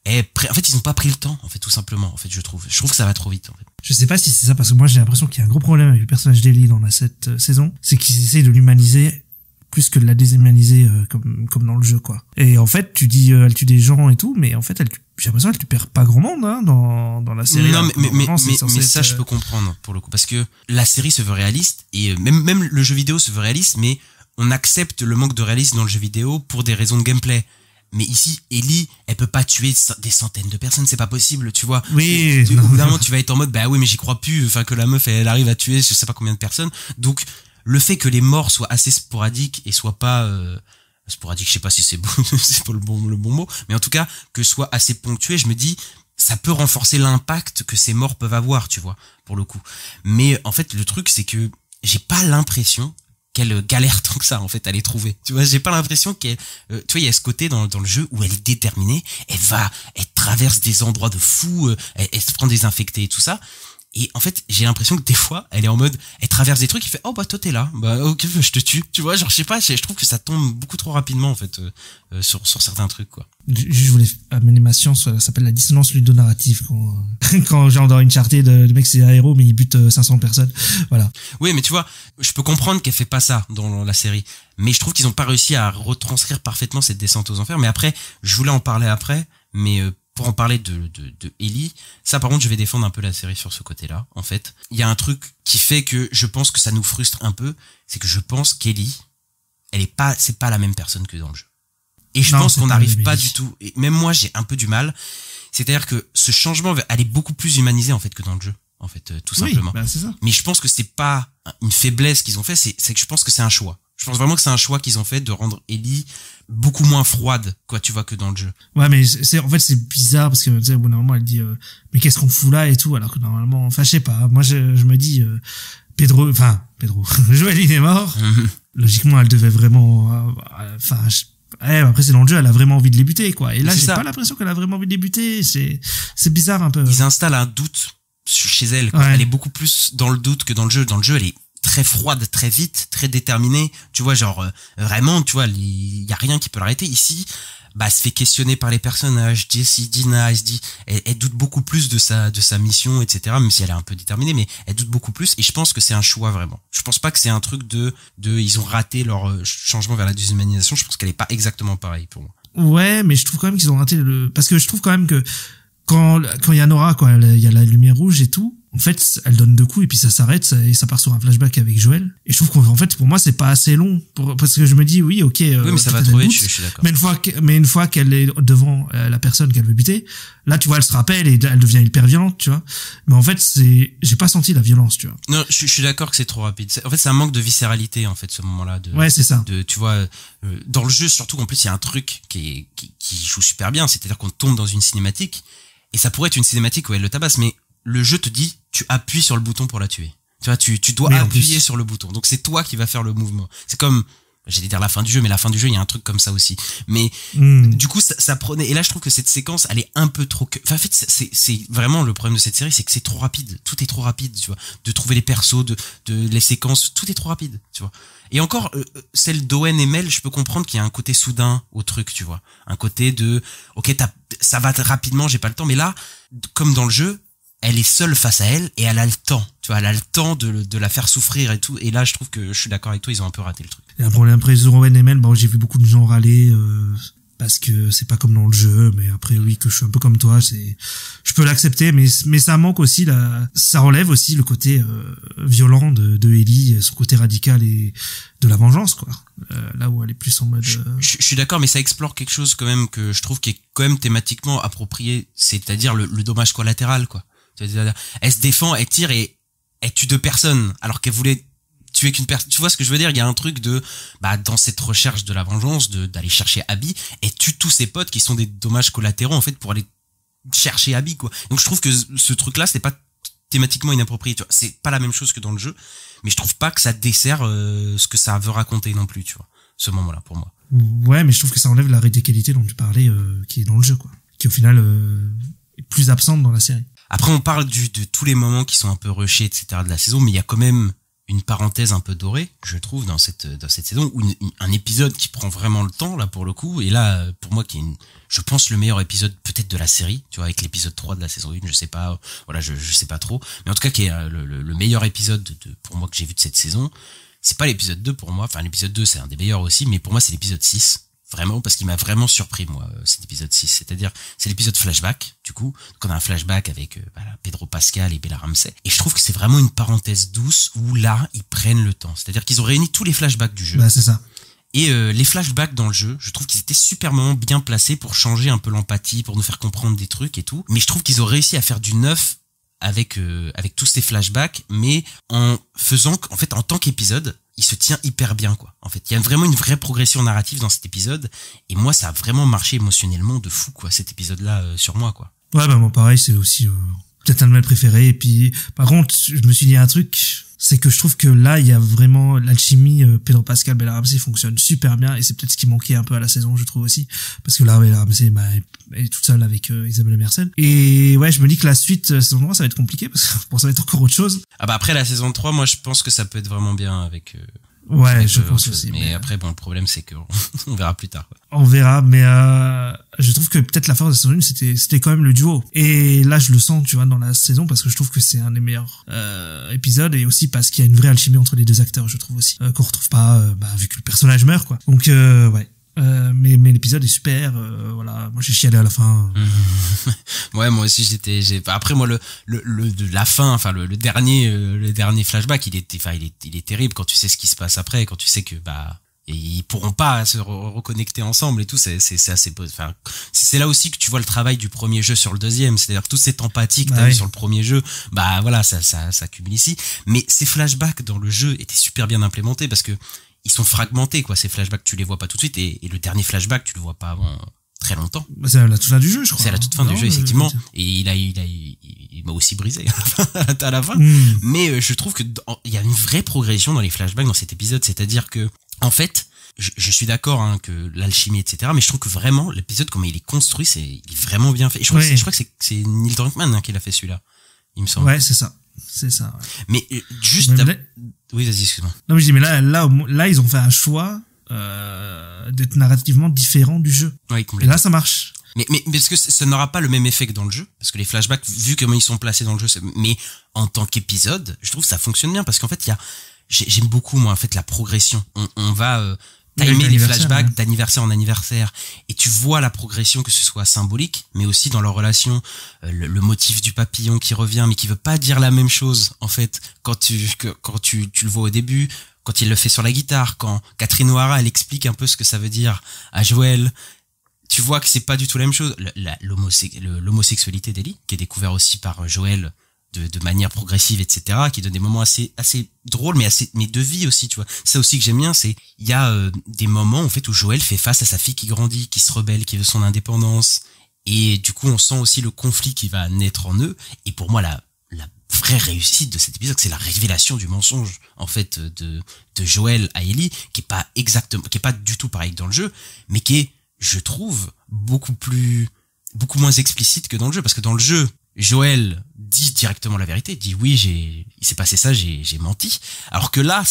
en fait, ils ont pas pris le temps, en fait, tout simplement. En fait, je trouve que ça va trop vite, en fait. Je sais pas si c'est ça, parce que moi, j'ai l'impression qu'il y a un gros problème avec le personnage d'Ellie dans cette saison. C'est qu'ils essayent de l'humaniser plus que de la déshumaniser comme dans le jeu, quoi. Et en fait, tu dis elle tue des gens et tout, mais en fait j'ai l'impression qu'elle tue pas grand monde dans la série. Non, mais ça je peux comprendre pour le coup, parce que la série se veut réaliste et même le jeu vidéo se veut réaliste, mais on accepte le manque de réalisme dans le jeu vidéo pour des raisons de gameplay. Mais ici, Ellie, elle peut pas tuer des centaines de personnes, c'est pas possible, tu vois. Oui. Au bout d'un moment, tu vas être en mode, bah oui, mais j'y crois plus, enfin, que la meuf, elle arrive à tuer je sais pas combien de personnes. Donc, le fait que les morts soient assez sporadiques et soient pas, sporadiques, je sais pas si c'est c'est pas le bon mot, mais en tout cas, que soit assez ponctué, je me dis, ça peut renforcer l'impact que ces morts peuvent avoir, tu vois, pour le coup. Mais, en fait, le truc, c'est que j'ai pas l'impression qu'elle galère tant que ça, en fait, à les trouver. Tu vois, j'ai pas l'impression qu'elle, tu vois, il y a ce côté dans le jeu où elle est déterminée, elle traverse des endroits de fou, elle se prend des infectés et tout ça. Et en fait, j'ai l'impression que des fois, elle est en mode, elle traverse des trucs, il fait, oh bah toi t'es là, bah ok, je te tue. Tu vois, genre je sais pas, je trouve que ça tombe beaucoup trop rapidement en fait sur certains trucs, quoi. Je voulais amener ma science, ça s'appelle la dissonance ludonarrative quand genre dans Uncharted, le mec c'est un héros mais il bute 500 personnes, voilà. Oui, mais tu vois, je peux comprendre qu'elle fait pas ça dans la série, mais je trouve qu'ils ont pas réussi à retranscrire parfaitement cette descente aux enfers. Mais après, je voulais en parler après, mais pour en parler de Ellie, ça par contre je vais défendre un peu la série sur ce côté-là. En fait, il y a un truc qui fait que je pense que ça nous frustre un peu, c'est que je pense qu'Ellie, c'est pas la même personne que dans le jeu. Et je pense qu'on n'arrive pas du tout, et même moi j'ai un peu du mal, c'est-à-dire que ce changement elle est beaucoup plus humanisée en fait que dans le jeu, en fait, tout simplement. Oui, bah c'est ça. Mais je pense que c'est pas une faiblesse qu'ils ont fait, c'est que je pense que c'est un choix. Je pense vraiment que c'est un choix qu'ils ont fait de rendre Ellie beaucoup moins froide, quoi, tu vois, que dans le jeu. Ouais, mais en fait c'est bizarre parce que tu sais, au bout d'un moment elle dit mais qu'est-ce qu'on fout là et tout, alors que normalement, enfin je sais pas, moi je me dis Pedro, Joël il est mort. Logiquement, elle devait vraiment, après c'est dans le jeu, elle a vraiment envie de les buter, quoi. Et là, j'ai pas l'impression qu'elle a vraiment envie de les buter. C'est bizarre un peu. Ils installent un doute chez elle, quoi. Elle est beaucoup plus dans le doute que dans le jeu. Dans le jeu, elle est très froide, très vite, très déterminée. Tu vois, genre, vraiment, tu vois, il y a rien qui peut l'arrêter. Ici, elle se fait questionner par les personnages. Jessie, Dina, elle doute beaucoup plus de sa mission, etc. Même si elle est un peu déterminée, mais elle doute beaucoup plus. Et je pense que c'est un choix, vraiment. Je pense pas que c'est un truc ils ont raté leur changement vers la déshumanisation. Je pense qu'elle est pas exactement pareille pour moi. Ouais, mais je trouve quand même qu'ils ont raté parce que je trouve quand même que quand il y a Nora, quand il y a la lumière rouge et tout, en fait, elle donne 2 coups et puis ça s'arrête et ça part sur un flashback avec Joël. Et je trouve qu'en fait, pour moi, c'est pas assez long parce que je me dis, oui, ok. Oui, mais ça va trop vite, je suis d'accord. Mais une fois qu'elle est devant la personne qu'elle veut buter, là, tu vois, elle se rappelle et elle devient hyper violente, tu vois. Mais en fait, j'ai pas senti la violence, tu vois. Non, je suis d'accord que c'est trop rapide. En fait, c'est un manque de viscéralité, en fait, ce moment-là. Ouais, c'est ça. Tu vois, dans le jeu, surtout qu'en plus, il y a un truc qui joue super bien, c'est-à-dire qu'on tombe dans une cinématique et ça pourrait être une cinématique où elle le tabasse, mais le jeu te dit, tu appuies sur le bouton pour la tuer. Tu vois, tu dois appuyer sur le bouton. Donc c'est toi qui vas faire le mouvement. C'est comme, j'allais dire la fin du jeu, mais la fin du jeu, il y a un truc comme ça aussi. Mais du coup, ça prenait. Et là, je trouve que cette séquence, elle est un peu trop. Enfin, en fait, c'est vraiment le problème de cette série, c'est que c'est trop rapide. Tout est trop rapide, tu vois. De trouver les persos, de les séquences, tout est trop rapide, tu vois. Et encore, celle d'Owen et Mel, je peux comprendre qu'il y a un côté soudain au truc, tu vois. Un côté de, ok, ça va rapidement, j'ai pas le temps. Mais là, comme dans le jeu, elle est seule face à elle et elle a le temps, tu vois, elle a le temps de la faire souffrir et tout. Et là, je trouve que je suis d'accord avec toi, ils ont un peu raté le truc. Et un problème après Owen et Mel, j'ai vu beaucoup de gens râler parce que c'est pas comme dans le jeu, mais après oui, que je suis un peu comme toi, je peux l'accepter, mais ça manque aussi ça relève aussi le côté violent de Ellie, son côté radical et de la vengeance, quoi. Là où elle est plus en mode. Je suis d'accord, mais ça explore quelque chose quand même que je trouve qui est quand même thématiquement approprié, c'est-à-dire le dommage collatéral, quoi. Elle se défend, elle tire et elle tue 2 personnes alors qu'elle voulait tuer qu'une personne. Tu vois ce que je veux dire? Il y a un truc dans cette recherche de la vengeance, d'aller chercher Abby, elle tue tous ses potes qui sont des dommages collatéraux en fait pour aller chercher Abby, quoi. Donc je trouve que ce truc-là, c'est pas thématiquement inapproprié, tu vois. C'est pas la même chose que dans le jeu, mais je trouve pas que ça dessert ce que ça veut raconter non plus, tu vois. Ce moment-là pour moi. Ouais, mais je trouve que ça enlève la radicalité dont tu parlais, qui est dans le jeu, quoi. Qui au final est plus absente dans la série. Après, on parle de tous les moments qui sont un peu rushés, etc. de la saison, mais il y a quand même une parenthèse un peu dorée, je trouve, dans cette saison, où un épisode qui prend vraiment le temps, là, pour le coup, et là, pour moi, qui est je pense, le meilleur épisode, peut-être de la série, tu vois, avec l'épisode 3 de la saison 1, je sais pas, voilà, je sais pas trop, mais en tout cas, qui est le meilleur épisode pour moi que j'ai vu de cette saison. C'est pas l'épisode 2 pour moi, enfin, l'épisode 2, c'est un des meilleurs aussi, mais pour moi, c'est l'épisode 6. Vraiment, parce qu'il m'a vraiment surpris, moi, cet épisode 6. C'est-à-dire, c'est l'épisode flashback, du coup. Donc, on a un flashback avec Pedro Pascal et Bella Ramsey. Et je trouve que c'est vraiment une parenthèse douce où là, ils prennent le temps. C'est-à-dire qu'ils ont réuni tous les flashbacks du jeu. Bah, c'est ça. Et les flashbacks dans le jeu, je trouve qu'ils étaient superment bien placés pour changer un peu l'empathie, pour nous faire comprendre des trucs et tout. Mais je trouve qu'ils ont réussi à faire du neuf avec tous ces flashbacks, mais en faisant qu'en fait, en tant qu'épisode, il se tient hyper bien, quoi. En fait, il y a vraiment une vraie progression narrative dans cet épisode, et moi, ça a vraiment marché émotionnellement de fou, quoi, cet épisode-là sur moi, quoi. Ouais, bah moi pareil, c'est aussi peut-être un de mes préférés. Et puis, par contre, je me suis dit un truc, c'est que je trouve que là, il y a vraiment l'alchimie. Pedro Pascal, Bella Ramsey fonctionne super bien, et c'est peut-être ce qui manquait un peu à la saison, je trouve aussi, parce que là, Bella Ramsey, elle est toute seule avec Isabelle Merced. Et ouais, je me dis que la suite, saison 3, ça va être compliqué, parce que pour ça va être encore autre chose. Ah bah après la saison 3, moi je pense que ça peut être vraiment bien avec. Ouais, je pense aussi. Mais après, bon, le problème c'est que on verra plus tard, quoi. On verra, mais je trouve que peut-être la force de la saison 1, c'était quand même le duo. Et là, je le sens, tu vois, dans la saison, parce que je trouve que c'est un des meilleurs épisodes, et aussi parce qu'il y a une vraie alchimie entre les 2 acteurs, je trouve aussi, qu'on retrouve pas, vu que le personnage meurt, quoi. Donc ouais. Mais l'épisode est super, voilà. Moi j'ai chialé à la fin. Ouais, moi aussi après moi la fin, enfin le dernier flashback, il est terrible quand tu sais ce qui se passe après, quand tu sais que et ils pourront pas se reconnecter ensemble et tout, c'est assez beau. Enfin, c'est là aussi que tu vois le travail du premier jeu sur le deuxième, c'est-à-dire toute cette empathie que t'as eu sur le premier jeu, voilà, ça cumule ici. Mais ces flashbacks dans le jeu étaient super bien implémentés parce que ils sont fragmentés, quoi. Ces flashbacks, tu les vois pas tout de suite, et le dernier flashback, tu le vois pas avant très longtemps. C'est à la toute fin du jeu, je crois. C'est à la toute fin du jeu, effectivement. Et il m'a aussi brisé à la fin. Mais je trouve que il y a une vraie progression dans les flashbacks dans cet épisode. C'est-à-dire que, en fait, je suis d'accord hein, que l'alchimie, etc. Mais je trouve que vraiment, l'épisode, comment il est construit, il est vraiment bien fait. Et je crois que c'est Neil Druckmann hein, qui l'a fait celui-là. Il me semble. Ouais, c'est ça. C'est ça. Ouais. Mais juste... Oui, vas-y, excuse-moi. Non, mais je dis, mais là, ils ont fait un choix d'être narrativement différent du jeu. Oui, complètement. Et là, ça marche. Mais parce que ça n'aura pas le même effet que dans le jeu, parce que les flashbacks, vu comment ils sont placés dans le jeu, mais en tant qu'épisode, je trouve que ça fonctionne bien, parce qu'en fait, j'aime beaucoup, moi, en fait, la progression. On va timer les flashbacks d'anniversaire en anniversaire, et tu vois la progression, que ce soit symbolique, mais aussi dans leur relation, le motif du papillon qui revient, mais qui veut pas dire la même chose, en fait, quand tu le vois au début, quand il le fait sur la guitare, quand Catherine O'Hara, elle explique un peu ce que ça veut dire à Joël. Tu vois que c'est pas du tout la même chose. L'homosexualité d'Ellie, qui est découvert aussi par Joël de manière progressive, etc., qui donne des moments assez drôles, mais de vie aussi, tu vois. C'est ça aussi que j'aime bien, c'est, il y a des moments, en fait, où Joël fait face à sa fille qui grandit, qui se rebelle, qui veut son indépendance. Et du coup, on sent aussi le conflit qui va naître en eux. Et pour moi, la vraie réussite de cet épisode, c'est la révélation du mensonge, en fait, de Joël à Ellie, qui est pas du tout pareil que dans le jeu, mais qui est, je trouve, beaucoup moins explicite que dans le jeu, parce que dans le jeu, Joël dit directement la vérité, dit oui, il s'est passé ça, j'ai menti. Alors que là,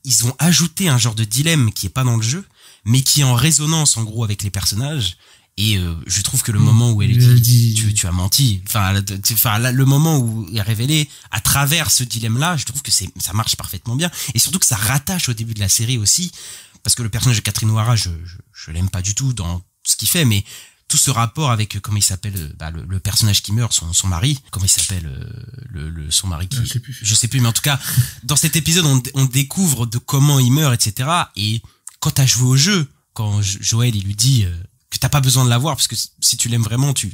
ils ont ajouté un genre de dilemme qui est pas dans le jeu, mais qui est en résonance, en gros, avec les personnages. Et je trouve que le moment où elle dit tu as menti, le moment où il est révélé à travers ce dilemme-là, je trouve que ça marche parfaitement bien. Et surtout que ça rattache au début de la série aussi, parce que le personnage de Catherine O'Hara, je l'aime pas du tout dans ce qu'il fait, mais tout ce rapport avec comment il s'appelle le personnage qui meurt, son mari, comment il s'appelle son mari qui je sais plus, mais en tout cas dans cet épisode on découvre de comment il meurt, etc. Et quand t'as joué au jeu, quand Joël il lui dit que t'as pas besoin de la voir, parce que si tu l'aimes vraiment, tu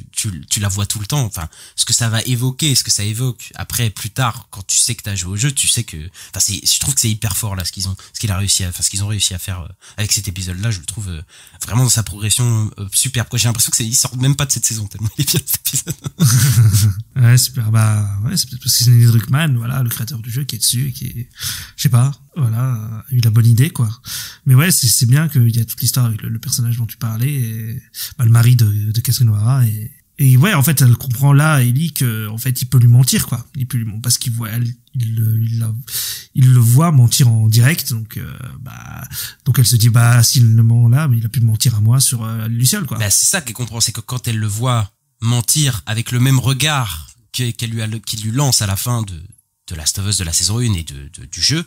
la vois tout le temps. Enfin, ce que ça va évoquer, ce que ça évoque après, plus tard, quand tu sais que t'as joué au jeu, tu sais que, enfin, je trouve que c'est hyper fort, là, ce qu'ils ont réussi à faire avec cet épisode-là, je le trouve vraiment dans sa progression superbe. J'ai l'impression que il sort même pas de cette saison, tellement il est bien cet épisode. Ouais, super. C'est peut-être parce que c'est Neil Druckmann, voilà, le créateur du jeu qui est dessus et qui, je sais pas, voilà, a eu la bonne idée, quoi. Mais ouais, c'est bien qu'il y a toute l'histoire avec le personnage dont tu parlais, et le mari de Catherine O'Hara, et ouais, en fait, elle comprend là, Ellie, que en fait, il peut lui mentir, quoi. Il peut lui mentir parce qu'il voit, il le voit mentir en direct, donc elle se dit, s'il le ment là, il a pu mentir à moi sur Luciole, quoi. C'est ça qu'elle comprend, c'est que quand elle le voit mentir avec le même regard qu'il lui lance à la fin de Last of Us, de la saison 1 et du jeu,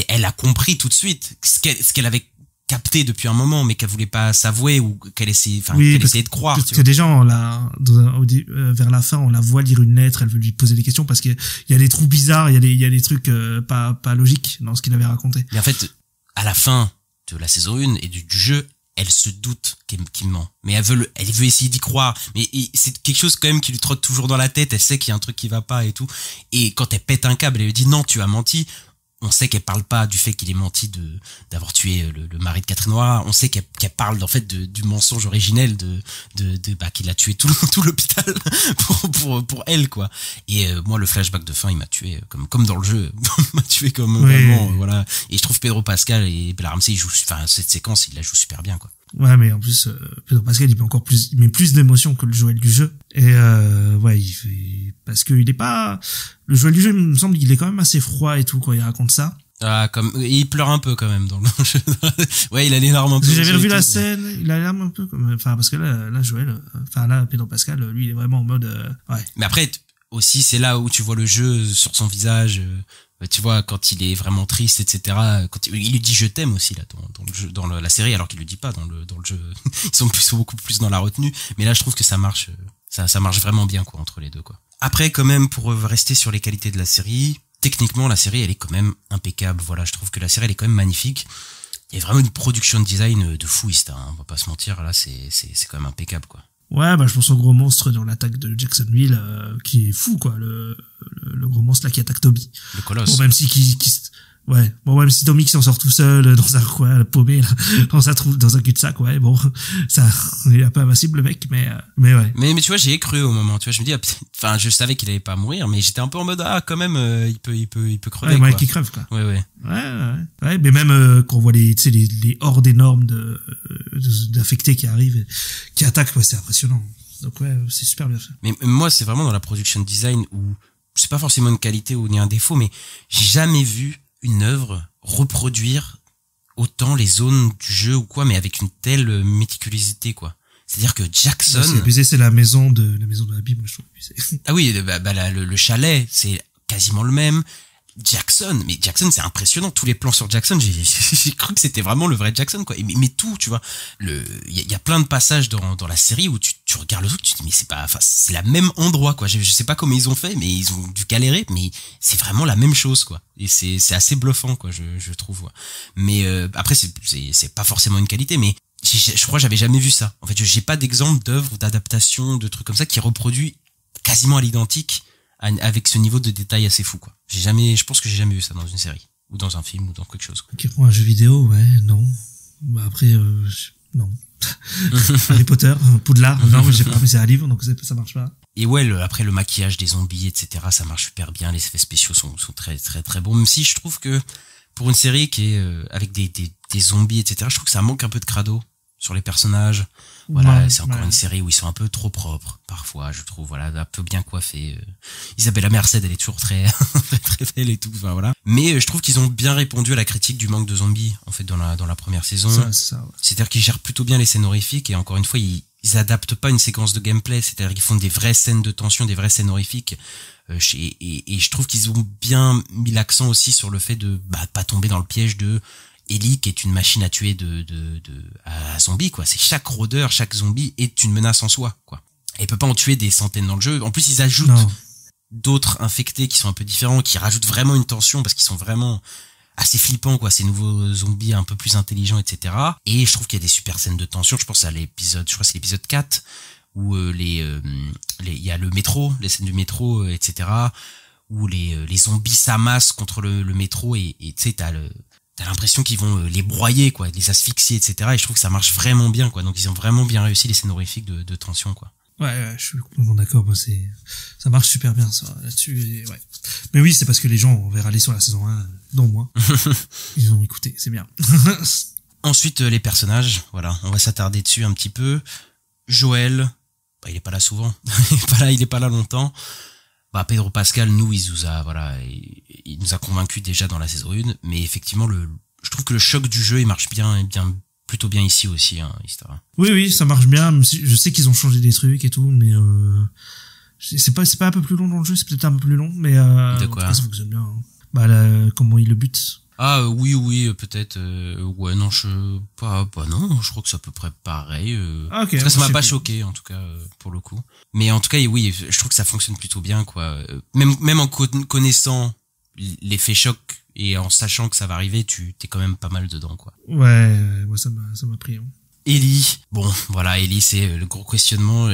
elle a compris tout de suite ce qu'elle avait capté depuis un moment, mais qu'elle voulait pas s'avouer, ou qu'elle essayait de croire. Parce qu'il y a des gens, là, vers la fin, on la voit lire une lettre, elle veut lui poser des questions parce qu'il y a des trous bizarres, il y a des trucs pas logiques dans ce qu'il avait raconté. Mais en fait, à la fin de la saison 1 et du jeu, elle se doute qu'il ment. Mais elle veut essayer d'y croire. Mais c'est quelque chose quand même qui lui trotte toujours dans la tête. Elle sait qu'il y a un truc qui va pas et tout. Et quand elle pète un câble, elle lui dit non, tu as menti. On sait qu'elle parle pas du fait qu'il ait menti d'avoir tué le mari de Catherine O'Hara. On sait qu'elle parle en fait du mensonge originel qu'il a tué tout l'hôpital pour elle, quoi. Et moi, le flashback de fin, il m'a tué comme dans le jeu. Il m'a tué comme vraiment, voilà. Et je trouve Pedro Pascal et Bella Ramsey, cette séquence, il la joue super bien, quoi. Ouais, mais en plus, Pedro Pascal, il met plus d'émotion que le Joël du jeu. Et parce que il est pas, le Joël du jeu, il me semble qu'il est quand même assez froid et tout quand il raconte ça. Ah, il pleure un peu quand même dans le jeu. Ouais, il a les larmes un peu. J'avais revu la scène, il a les larmes un peu comme, parce que là Joël, Pedro Pascal, lui, il est vraiment en mode, ouais. Mais après, aussi, c'est là où tu vois le jeu sur son visage. Tu vois, quand il est vraiment triste, etc. Quand il lui dit je t'aime aussi là dans le jeu, dans la série, alors qu'il le dit pas dans le jeu. Ils sont beaucoup plus dans la retenue. Mais là, je trouve que ça marche, ça marche vraiment bien, quoi, entre les deux, quoi. Après, quand même, pour rester sur les qualités de la série, techniquement, la série, elle est quand même impeccable. Voilà, je trouve que la série, elle est quand même magnifique. Il y a vraiment une production de design de fouiste, hein, on va pas se mentir. Là, c'est quand même impeccable, quoi. Ouais, je pense au gros monstre dans l'attaque de Jacksonville, qui est fou, quoi, le gros monstre là qui attaque Toby. Le colosse. Bon, même si Ouais. Bon, même si Tommy s'en sort tout seul dans un coin paumé, là, dans un cul-de-sac, ouais, bon, ça, il est un peu invincible, le mec, mais ouais. Mais tu vois, j'y ai cru au moment, tu vois, je me dis, enfin, je savais qu'il allait pas mourir, mais j'étais un peu en mode, quand même, il peut crever, ouais, quoi. Ouais, qui crève, quoi. Ouais. Ouais, mais même, quand on voit les hordes énormes d'infectés qui arrivent, qui attaquent, ouais, c'est impressionnant. Donc ouais, c'est super bien fait. Mais moi, c'est vraiment dans la production design où c'est pas forcément une qualité ou ni un défaut, mais j'ai jamais vu une œuvre reproduire autant les zones du jeu ou quoi, mais avec une telle méticulosité, quoi. C'est-à-dire que Jackson... C'est abusé, c'est la maison de la Bible, je trouve. Ah oui, le chalet, c'est quasiment le même. Jackson, c'est impressionnant. Tous les plans sur Jackson, j'ai cru que c'était vraiment le vrai Jackson, quoi. Mais tout, tu vois. Il y a plein de passages dans la série où tu regardes le truc, tu te dis, mais c'est la même endroit, quoi. Je sais pas comment ils ont fait, mais ils ont dû galérer, mais c'est vraiment la même chose, quoi. Et c'est assez bluffant, quoi, je trouve, ouais. Mais, après, c'est pas forcément une qualité, mais je crois que j'avais jamais vu ça. En fait, j'ai pas d'exemple d'œuvres, d'adaptation, de trucs comme ça qui reproduit quasiment à l'identique avec ce niveau de détail assez fou, quoi. Je pense que j'ai jamais vu ça dans une série ou dans un film ou dans quelque chose, quoi. Qui prend un jeu vidéo, ouais, non. Bah après, non. Harry Potter, Poudlard, non, j'ai pas, mais c'est un livre, donc ça marche pas. Et ouais, après le maquillage des zombies, etc., ça marche super bien. Les effets spéciaux sont très très très bons. Même si je trouve que pour une série qui est avec des zombies, etc., je trouve que ça manque un peu de crado sur les personnages. Voilà, ouais, c'est encore une série où ils sont un peu trop propres parfois, je trouve, voilà, un peu bien coiffés. Isabella Merced, elle est toujours très très belle et tout, enfin voilà. Mais je trouve qu'ils ont bien répondu à la critique du manque de zombies en fait dans la première saison. Ça, ouais. C'est-à-dire qu'ils gèrent plutôt bien les scènes horrifiques et encore une fois, ils adaptent pas une séquence de gameplay, c'est-à-dire qu'ils font des vraies scènes de tension, des vraies scènes horrifiques. Et je trouve qu'ils ont bien mis l'accent aussi sur le fait de pas tomber dans le piège de Ellie qui est une machine à tuer à zombies, quoi. C'est chaque rôdeur, chaque zombie est une menace en soi, quoi. Et il peut pas en tuer des centaines dans le jeu. En plus, ils ajoutent d'autres infectés qui sont un peu différents, qui rajoutent vraiment une tension parce qu'ils sont vraiment assez flippants, quoi. Ces nouveaux zombies un peu plus intelligents, etc. Et je trouve qu'il y a des super scènes de tension. Je pense à l'épisode, je crois que c'est l'épisode 4 où il y a le métro, les scènes du métro, etc. Où les zombies s'amassent contre le métro et tu sais, t'as l'impression qu'ils vont les broyer, quoi, les asphyxier, etc. Et je trouve que ça marche vraiment bien, quoi. Donc ils ont vraiment bien réussi les scènes horrifiques de tension, quoi. Ouais, je suis complètement d'accord. Moi, ça marche super bien, ça, là-dessus. Ouais. Mais oui, c'est parce que les gens ont râlé sur la saison 1, dont moi. Ils ont écouté, c'est bien. Ensuite, les personnages, voilà. On va s'attarder dessus un petit peu. Joël, il est pas là souvent. il est pas là longtemps. Pedro Pascal, nous, il nous a convaincus déjà dans la saison 1, mais effectivement, je trouve que le choc du jeu, il marche plutôt bien ici aussi, hein, Istara. Oui, ça marche bien, même si je sais qu'ils ont changé des trucs et tout, mais c'est pas un peu plus long dans le jeu, c'est peut-être un peu plus long, mais de quoi? En tout cas, ça fonctionne bien. Hein. Comment il le bute. Ah oui, peut-être. Ouais, non, je crois que c'est à peu près pareil. Ah, ok. En tout cas, ça m'a pas choqué, en tout cas, pour le coup. Mais en tout cas, oui, je trouve que ça fonctionne plutôt bien, quoi. Même en connaissant l'effet choc et en sachant que ça va arriver, t'es quand même pas mal dedans, quoi. Ouais, moi ça m'a pris. Hein. Ellie, bon, voilà, Ellie, c'est le gros questionnement.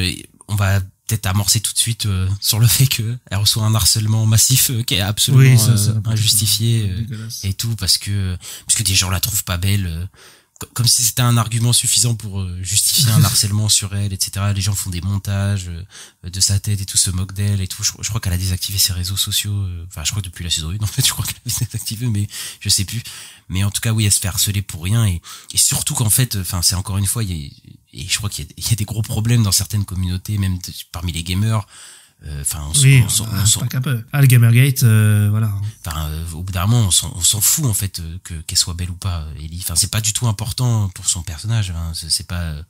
On va peut-être amorcer tout de suite sur le fait que elle reçoit un harcèlement massif qui est absolument injustifié et tout parce que des gens la trouvent pas belle, comme si c'était un argument suffisant pour justifier un harcèlement sur elle, etc. Les gens font des montages de sa tête et tout, se moquent d'elle et tout. Je crois qu'elle a désactivé ses réseaux sociaux, enfin je crois que depuis la saison 1 en fait, je crois qu'elle a désactivé, mais je sais plus. Mais en tout cas oui, elle se fait harceler pour rien et surtout qu'en fait, enfin c'est encore une fois, et je crois qu'il y a des gros problèmes dans certaines communautés, même parmi les gamers. Enfin, pas qu'un peu. Le Gamergate, voilà. Enfin, au bout d'un moment, on s'en fout en fait qu'elle soit belle ou pas, Ellie. Enfin, c'est pas du tout important pour son personnage. Hein. C'est pas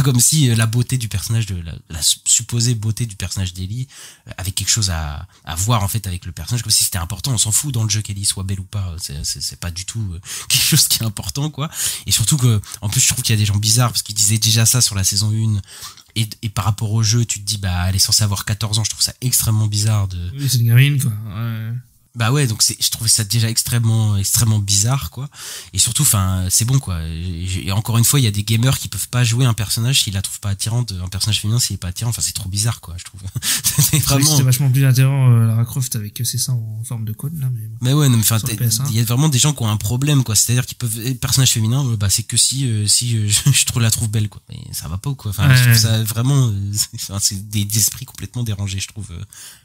comme si la beauté du personnage la supposée beauté du personnage d'Ellie avait quelque chose à voir en fait avec le personnage, comme si c'était important. On s'en fout dans le jeu qu'Ellie soit belle ou pas. C'est pas du tout quelque chose qui est important, quoi. Et surtout que, en plus, je trouve qu'il y a des gens bizarres parce qu'ils disaient déjà ça sur la saison 1. Et par rapport au jeu, tu te dis, elle est censée avoir 14 ans. Je trouve ça extrêmement bizarre Oui, c'est une gamine, quoi. Ouais. Bah ouais, donc je trouvais ça déjà extrêmement bizarre, quoi. Et surtout, enfin, c'est bon, quoi. Et encore une fois, il y a des gamers qui peuvent pas jouer un personnage s'ils la trouvent pas attirante, un personnage féminin s'il est pas attirant. Enfin, c'est trop bizarre, quoi, je trouve. C'est vraiment. C'était vachement plus attirant, Lara Croft avec ses seins en forme de cône, là, mais bon. Mais ouais, non, mais enfin, Sur le PS1. il y a vraiment des gens qui ont un problème, quoi. C'est-à-dire qu'ils peuvent, personnage féminin, bah, c'est que si la trouve belle, quoi. Mais ça va pas, ou quoi. Enfin, je trouve ça vraiment, c'est des esprits complètement dérangés, je trouve.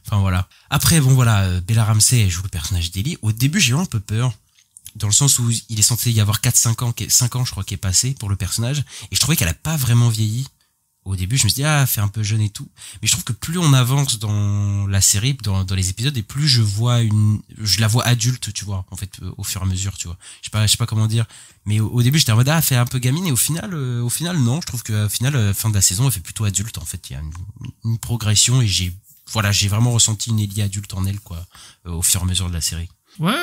Enfin, voilà. Après, bon, voilà, Bella Ramsey, elle joue le personnage d'Ellie. Au début, j'ai eu un peu peur. Dans le sens où il est censé y avoir 5 ans, je crois, qui est passé pour le personnage. Et je trouvais qu'elle a pas vraiment vieilli. Au début, je me suis dit, fait un peu jeune et tout. Mais je trouve que plus on avance dans la série, dans les épisodes, et plus je la vois adulte, tu vois, en fait, au fur et à mesure, tu vois. Je sais pas comment dire. Mais au début, j'étais en mode, fait un peu gamine, et au final, non, je trouve qu'au final, fin de la saison, elle fait plutôt adulte, en fait. Il y a une progression, et j'ai vraiment ressenti une Ellie adulte en elle, quoi, au fur et à mesure de la série. Ouais,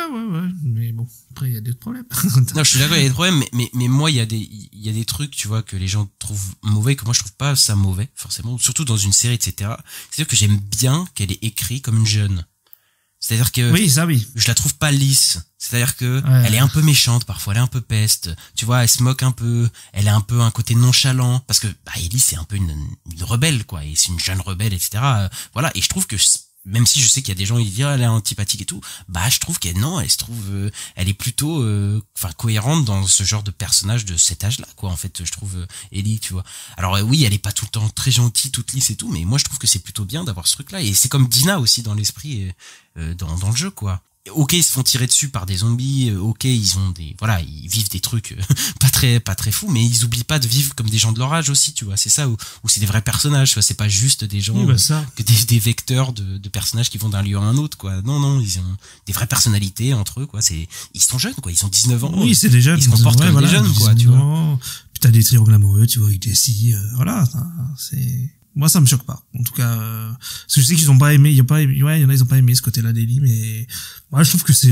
mais bon, après il y a d'autres problèmes. Non, je suis d'accord, il y a des problèmes, mais moi il y a des trucs, tu vois, que les gens trouvent mauvais, que moi je trouve pas ça mauvais, forcément, surtout dans une série, etc. C'est-à-dire que j'aime bien qu'elle est écrite comme une jeune. C'est-à-dire que oui, ça oui. Je la trouve pas lisse. C'est-à-dire que elle est un peu méchante, parfois elle est un peu peste. Tu vois, elle se moque un peu, elle a un peu un côté nonchalant, parce que Ellie c'est un peu une rebelle, quoi, et c'est une jeune rebelle, etc. Voilà, et je trouve que même si je sais qu'il y a des gens qui disent elle est antipathique et tout, je trouve elle se trouve elle est plutôt cohérente dans ce genre de personnage de cet âge-là, quoi, en fait, je trouve Ellie, tu vois. Alors oui, elle est pas tout le temps très gentille, toute lisse et tout, mais moi je trouve que c'est plutôt bien d'avoir ce truc-là, et c'est comme Dina aussi dans l'esprit dans le jeu, quoi. Ok, ils se font tirer dessus par des zombies, ok, ils ont ils vivent des trucs pas très fous, mais ils oublient pas de vivre comme des gens de leur âge aussi, tu vois. C'est ça où c'est des vrais personnages, tu vois, c'est pas juste des gens que des vecteurs de personnages qui vont d'un lieu à un autre, quoi. Non, ils ont des vraies personnalités entre eux, quoi. Ils sont jeunes, quoi, ils ont 19 ans. Oui, c'est des jeunes, ils se comportent comme des jeunes, quoi, tu vois. Puis t'as des triangles amoureux, tu vois, avec Jessie, voilà, c'est... Moi, ça me choque pas. En tout cas, parce que je sais qu'ils ont pas aimé, il y en a, ils ont pas aimé ce côté-là d'Ellie, mais moi, je trouve que c'est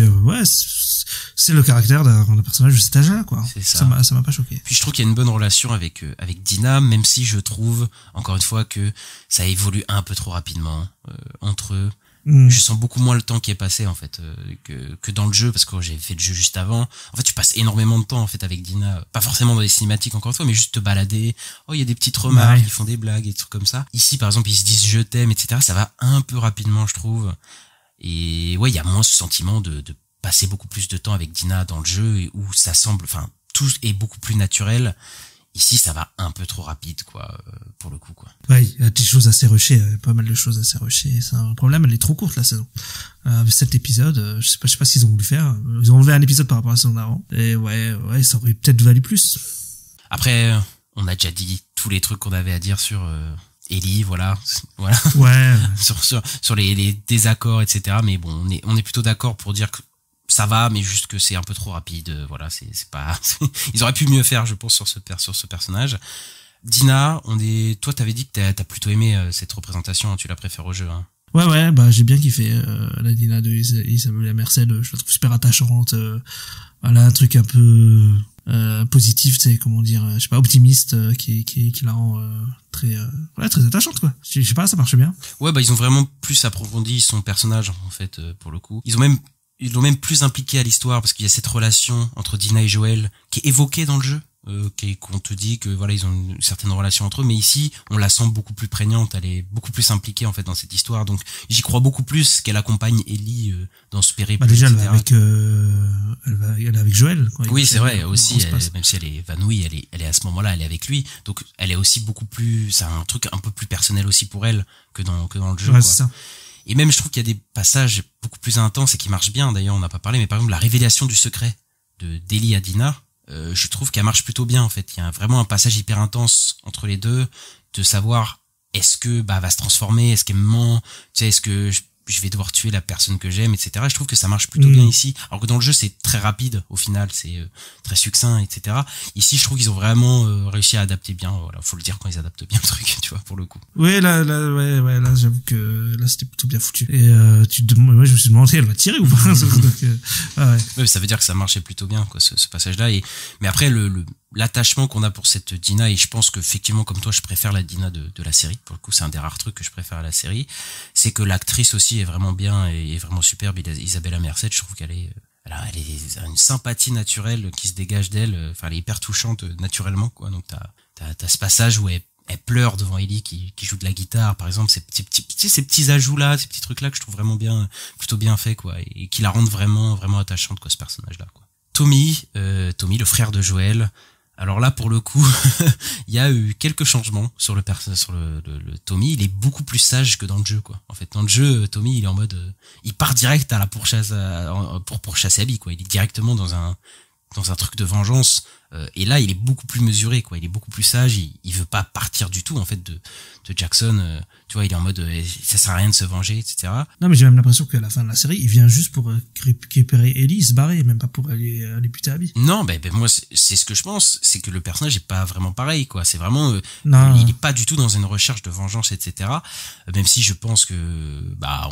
le caractère d'un personnage de cet âge-là, quoi. C'est ça. Ça m'a pas choqué. Puis je trouve qu'il y a une bonne relation avec Dina, même si je trouve, encore une fois, que ça évolue un peu trop rapidement, entre eux. Je sens beaucoup moins le temps qui est passé, en fait, que dans le jeu, parce que j'ai fait le jeu juste avant. En fait, tu passes énormément de temps, en fait, avec Dina. Pas forcément dans les cinématiques, encore une fois, mais juste te balader. Oh, il y a des petites remarques, ils font des blagues et des trucs comme ça. Ici, par exemple, ils se disent je t'aime, etc. Ça va un peu rapidement, je trouve. Et ouais, il y a moins ce sentiment de passer beaucoup plus de temps avec Dina dans le jeu, où ça semble, tout est beaucoup plus naturel. Ici, ça va un peu trop rapide, quoi, pour le coup, quoi. Ouais, il y a des choses assez rushées, pas mal de choses assez rushées. C'est un problème, elle est trop courte, la saison. 7 épisodes, je sais pas ce qu'ils ont voulu faire. Ils ont enlevé un épisode par rapport à la saison d'avant. Et ouais, ça aurait peut-être valu plus. Après, on a déjà dit tous les trucs qu'on avait à dire sur Ellie, voilà. Ouais. sur les désaccords, etc. Mais bon, on est plutôt d'accord pour dire que ça va, mais juste que c'est un peu trop rapide, voilà, c'est pas, ils auraient pu mieux faire, je pense, sur ce personnage. Dina, toi, t'avais dit que t'as plutôt aimé cette représentation, tu la préfères au jeu, hein. Ouais, j'ai bien kiffé, la Dina de Isabella Merced, je la trouve super attachante, elle a un truc un peu, positif, tu sais, comment dire, je sais pas, optimiste, qui la rend, très attachante, quoi. Je sais pas, ça marche bien. Ouais, ils ont vraiment plus approfondi son personnage, en fait, pour le coup. Ils l'ont même plus impliqué à l'histoire, parce qu'il y a cette relation entre Dina et Joel qui est évoquée dans le jeu, qu'on te dit que voilà, ils ont une certaine relation entre eux, mais ici on la sent beaucoup plus prégnante, elle est beaucoup plus impliquée, en fait, dans cette histoire, donc j'y crois beaucoup plus qu'elle accompagne Ellie dans ce périple. Déjà, elle va avec Joel, quoi. Oui, c'est vrai, aussi, même si elle est évanouie, elle est à ce moment-là, elle est avec lui, donc elle est aussi beaucoup plus, c'est un truc un peu plus personnel aussi pour elle que dans le jeu, ouais, quoi. C'est ça. Et même, je trouve qu'il y a des passages beaucoup plus intenses et qui marchent bien. D'ailleurs, on n'a pas parlé, mais par exemple, la révélation du secret d'Ellie à Dina, je trouve qu'elle marche plutôt bien, en fait. Il y a vraiment un passage hyper intense entre les deux, de savoir est-ce que va se transformer, est-ce qu'elle me ment, tu sais, est-ce que je vais devoir tuer la personne que j'aime, etc. Je trouve que ça marche plutôt bien ici. Alors que dans le jeu, c'est très rapide, au final, c'est très succinct, etc. Ici, je trouve qu'ils ont vraiment réussi à adapter bien. Voilà, faut le dire quand ils adaptent bien le truc, tu vois, pour le coup. Ouais, là, j'avoue que là, c'était plutôt bien foutu. Et moi, je me suis demandé, elle va tirer ou pas. Donc, ouais. Ouais, ça veut dire que ça marchait plutôt bien, quoi, ce passage-là. Mais après, l'attachement qu'on a pour cette Dina, et je pense que effectivement comme toi je préfère la Dina de la série, pour le coup c'est un des rares trucs que je préfère à la série, c'est que l'actrice aussi est vraiment bien et est vraiment superbe. Isabella Merced, je trouve qu'elle est elle a une sympathie naturelle qui se dégage d'elle, enfin elle est hyper touchante naturellement quoi. Donc t'as ce passage où elle pleure devant Ellie qui joue de la guitare par exemple, ces petits ajouts là, ces petits trucs là que je trouve vraiment plutôt bien fait quoi, et qui la rendent vraiment attachante quoi, ce personnage là quoi. Tommy, le frère de Joel. Alors là, pour le coup, il y a eu quelques changements sur le Tommy. Il est beaucoup plus sage que dans le jeu, quoi. En fait, dans le jeu, Tommy, il est en mode, il part direct à la pourchasse, pour pourchasser Abby, quoi. Il est directement dans un truc de vengeance. Et là, il est beaucoup plus mesuré, quoi. Il est beaucoup plus sage. Il veut pas partir du tout, en fait, de Jackson. Tu vois, il est en mode, ça sert à rien de se venger, etc. Non, mais j'ai même l'impression qu'à la fin de la série, il vient juste pour récupérer Ellie, se barrer, même pas pour aller buter Abby. Non, ben moi, c'est ce que je pense. C'est que le personnage est pas vraiment pareil, quoi. C'est vraiment, non. Il est pas du tout dans une recherche de vengeance, etc. Même si je pense que,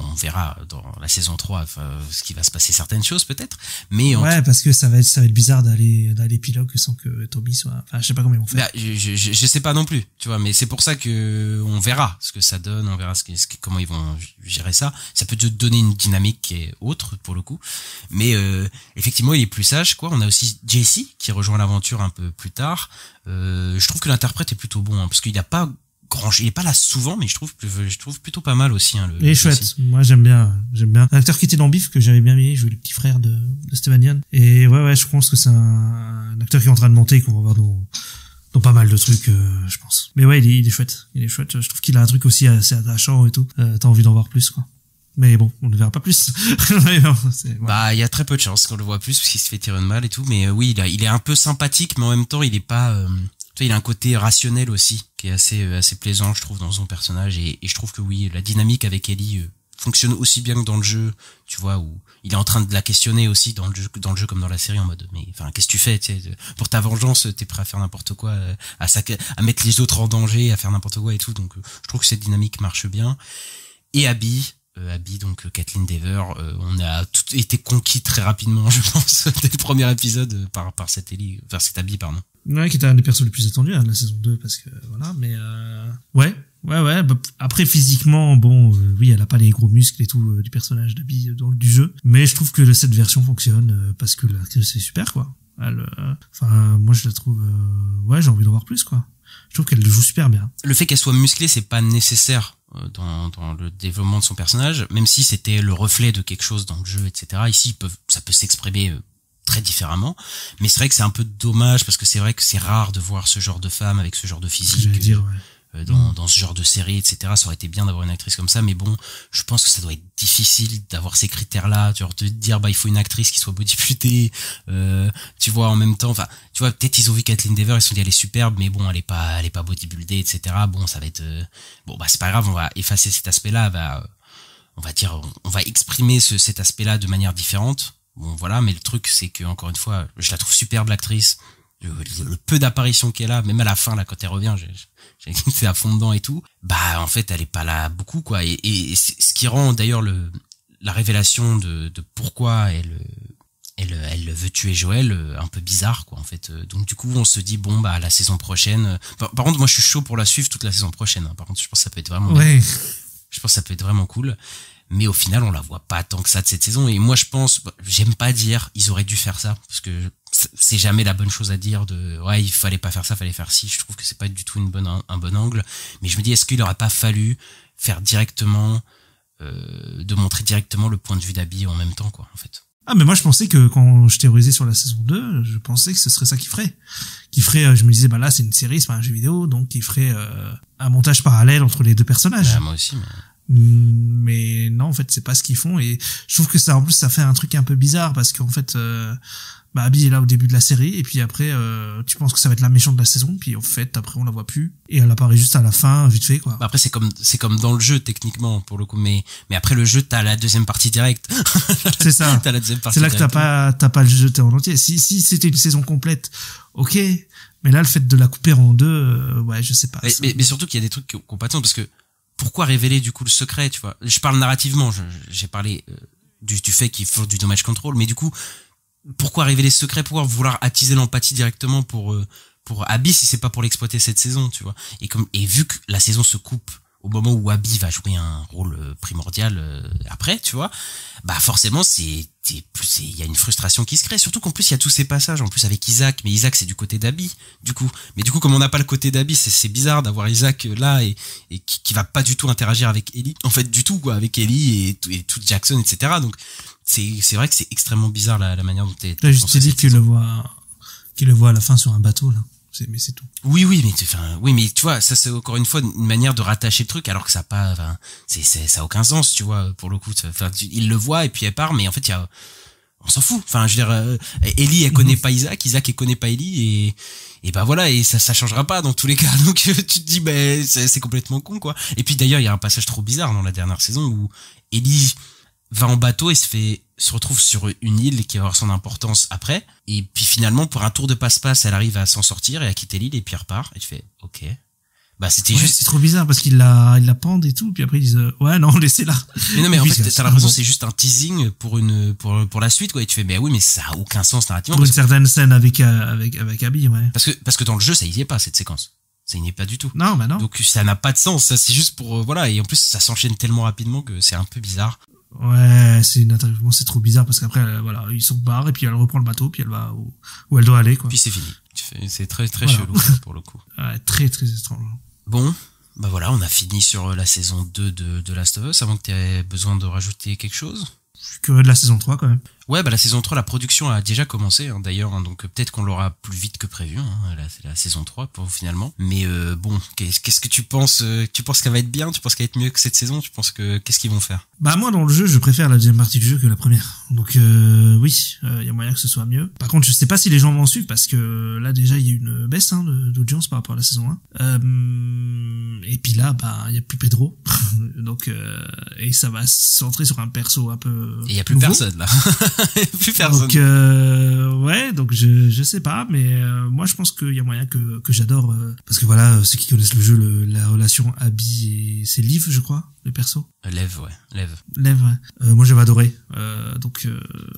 on verra dans la saison 3, ce qui va se passer, certaines choses, peut-être. Mais parce que ça va être bizarre d'aller à l'épilogue sans que Tommy soit, enfin, je sais pas comment ils vont faire. Je sais pas non plus, tu vois, mais c'est pour ça que on verra ce que ça donne, on verra comment ils vont gérer ça. Ça peut te donner une dynamique qui est autre, pour le coup. Mais, effectivement, il est plus sage, quoi. On a aussi Jesse, qui rejoint l'aventure un peu plus tard. Je trouve que l'interprète est plutôt bon, parce qu'il a pas il est pas là souvent, mais je trouve plutôt pas mal aussi, il est chouette. Moi, j'aime bien. L'acteur qui était dans Beef, que j'avais bien aimé, il jouait le petit frère de Steven Yeun. Et ouais, je pense que c'est un acteur qui est en train de monter, qu'on va voir dans pas mal de trucs, je pense. Mais ouais, il est chouette. Je trouve qu'il a un truc aussi assez attachant et tout. T'as envie d'en voir plus, quoi. Mais bon, on ne verra pas plus. Il y a très peu de chances qu'on le voit plus, parce qu'il se fait tirer de balle et tout. Mais oui, il est un peu sympathique, mais en même temps, il est pas, il a un côté rationnel aussi, qui est assez plaisant, je trouve, dans son personnage. Et je trouve que oui, la dynamique avec Ellie fonctionne aussi bien que dans le jeu, tu vois, où il est en train de la questionner aussi dans le jeu comme dans la série, en mode, mais enfin, qu'est-ce que tu fais, tu sais, pour ta vengeance, t'es prêt à faire n'importe quoi, à mettre les autres en danger, à faire n'importe quoi et tout. Donc, je trouve que cette dynamique marche bien. Et Abby, donc Kathleen Dever, on a tout été conquis très rapidement, je pense, dès le premier épisode par cette Abby, pardon. Ouais, qui était un des persos les plus attendus de la saison 2, parce que voilà, mais ouais. Après, physiquement, oui, elle a pas les gros muscles et tout du personnage d'Abby du jeu, mais je trouve que cette version fonctionne parce que l'actrice c'est super, quoi. Moi je la trouve, j'ai envie d'en voir plus, quoi. Je trouve qu'elle le joue super bien. Le fait qu'elle soit musclée, c'est pas nécessaire dans le développement de son personnage, même si c'était le reflet de quelque chose dans le jeu, etc. Ici, ça peut s'exprimer très différemment, mais c'est vrai que c'est un peu dommage, parce que c'est vrai que c'est rare de voir ce genre de femme avec ce genre de physique dans ce genre de série, etc. Ça aurait été bien d'avoir une actrice comme ça, mais bon, je pense que ça doit être difficile d'avoir ces critères-là, tu vois, de dire il faut une actrice qui soit bodybuildée, tu vois, en même temps, enfin, tu vois, peut-être ils ont vu Kathleen Dever, ils se sont dit elle est superbe, mais bon, elle est pas bodybuildée, etc. Bon, ça va être c'est pas grave, on va effacer cet aspect-là, on va exprimer cet aspect-là de manière différente. Bon, voilà, mais le truc, c'est que, encore une fois, je la trouve superbe, l'actrice. Le peu d'apparitions qu'elle a, même à la fin, là, quand elle revient, j'ai fait à fond dedans et tout. En fait, elle est pas là beaucoup, quoi. Et ce qui rend, d'ailleurs, la révélation de pourquoi elle veut tuer Joel, un peu bizarre, quoi, en fait. Donc, du coup, on se dit, la saison prochaine, par contre, moi, je suis chaud pour la suivre toute la saison prochaine, hein. Par contre, je pense que ça peut être vraiment bien. Je pense que ça peut être vraiment cool. Mais au final, on la voit pas tant que ça de cette saison. Et moi, je pense, j'aime pas dire, ils auraient dû faire ça, parce que c'est jamais la bonne chose à dire il fallait pas faire ça, fallait faire ci. Je trouve que c'est pas du tout un bon angle. Mais je me dis, est-ce qu'il aurait pas fallu faire directement, de montrer directement le point de vue d'Abby en même temps, quoi, en fait. Ah, mais moi, je pensais que quand je théorisais sur la saison 2, je pensais que ce serait ça qu'il ferait. Je me disais, là, c'est une série, c'est pas un jeu vidéo, donc il ferait un montage parallèle entre les deux personnages. Moi aussi, mais non, en fait, c'est pas ce qu'ils font, et je trouve que ça, en plus, ça fait un truc un peu bizarre, parce qu'en fait, Abby est là au début de la série, et puis après, tu penses que ça va être la méchante de la saison, puis en fait, après, on la voit plus, et elle apparaît juste à la fin, vite fait, quoi. Après, c'est comme dans le jeu, techniquement, pour le coup, mais après le jeu, t'as la deuxième partie directe. C'est ça. T'as la deuxième partie. C'est là que t'as pas le jeu en entier. Si c'était une saison complète, ok, mais là, le fait de la couper en deux, je sais pas. Mais surtout qu'il y a des trucs qui ont pas de sens, parce que pourquoi révéler du coup le secret, tu vois? Je parle narrativement, j'ai parlé du fait qu'il faut du damage control, mais du coup, pourquoi révéler ce secret, pourquoi vouloir attiser l'empathie directement pour pour Abby si c'est pas pour l'exploiter cette saison, tu vois. Et vu que la saison se coupe au moment où Abby va jouer un rôle primordial après, tu vois, bah forcément il y a une frustration qui se crée, surtout qu'en plus il y a tous ces passages en plus avec Isaac, mais Isaac c'est du côté d'Abby du coup comme on n'a pas le côté d'Abby, c'est bizarre d'avoir Isaac là et qui va pas du tout interagir avec Ellie, en fait du tout quoi, avec Ellie et tout Jackson, etc. Donc c'est vrai que c'est extrêmement bizarre la manière dont t'es. Là, je t'ai dit qu'il le voit à la fin sur un bateau là. Mais c'est tout. Oui, mais tu vois, ça c'est encore une fois une manière de rattacher le truc, alors que ça a pas, ça a aucun sens, tu vois, pour le coup. Il le voit et puis elle part, mais en fait, on s'en fout. Enfin, je veux dire, Ellie, elle connaît pas Isaac, elle connaît pas Ellie, et bah voilà, et ça changera pas dans tous les cas. Donc tu te dis, c'est complètement con, quoi. Et puis d'ailleurs, il y a un passage trop bizarre dans la dernière saison où Ellie va en bateau et se retrouve sur une île qui va avoir son importance après, et puis finalement pour un tour de passe-passe elle arrive à s'en sortir et à quitter l'île et puis elle repart et tu fais ok, bah c'était juste, c'est trop bizarre parce qu'il la pendent et tout, puis après ils disent ouais non laissez-la. Mais non, mais en fait t'as l'impression que c'est juste un teasing pour la suite, quoi, et tu fais mais oui, mais ça a aucun sens narrativement pour une certaine scène avec Abby, ouais, parce que dans le jeu ça y est pas, cette séquence ça y est pas du tout. Non, bah non, donc ça n'a pas de sens, ça c'est juste pour voilà, et en plus ça s'enchaîne tellement rapidement que c'est un peu bizarre. Ouais, c'est trop bizarre parce qu'après voilà, ils sont barrés et puis elle reprend le bateau puis elle va où elle doit aller, quoi. Puis c'est fini. C'est très très voilà. Chelou pour le coup. Ouais, très très étrange. Bon, bah voilà, on a fini sur la saison 2 de Last of Us, avant que tu aies besoin de rajouter quelque chose. Je suis curieux de la saison 3 quand même. Ouais, bah la saison 3, la production a déjà commencé d'ailleurs, donc peut-être qu'on l'aura plus vite que prévu, c'est la saison 3 pour finalement. Mais bon, qu'est-ce que tu penses qu'elle va être bien? Tu penses qu'elle va être mieux que cette saison? Tu penses qu'est-ce qu'ils vont faire? Bah moi dans le jeu, je préfère la deuxième partie du jeu que la première. Donc oui, y a moyen que ce soit mieux. Par contre, je sais pas si les gens vont en suivre parce que là déjà il y a une baisse d'audience par rapport à la saison 1. Et puis là il y a plus Pedro. Donc et ça va se centrer sur un perso un peu et il y a plus nouveau. Personne là. Plus personne. Donc ouais, donc je sais pas, mais moi je pense qu'il y a moyen que j'adore parce que voilà, ceux qui connaissent le jeu, la relation Abby et c'est Liv, je crois, le perso. Lev, ouais. Lev, ouais. Moi j'avais adoré, donc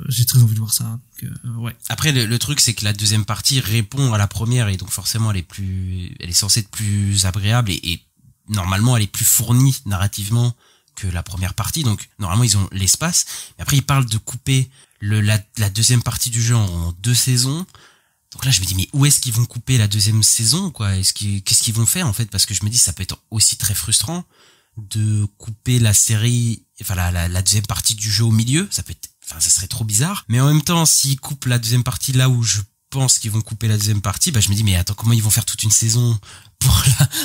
j'ai très envie de voir ça. Donc, ouais. Après le truc c'est que la deuxième partie répond à la première et donc forcément elle est censée être plus agréable et normalement elle est plus fournie narrativement que la première partie, donc normalement ils ont l'espace, mais après ils parlent de couper la deuxième partie du jeu en 2 saisons. Donc là je me dis mais où est-ce qu'ils vont couper la deuxième saison, quoi? Qu'est-ce qu'ils vont faire en fait? Parce que je me dis ça peut être aussi très frustrant de couper la série, enfin la deuxième partie du jeu au milieu, ça serait trop bizarre. Mais en même temps s'ils coupent la deuxième partie là où je pense qu'ils vont couper la deuxième partie, bah je me dis mais attends, comment ils vont faire toute une saison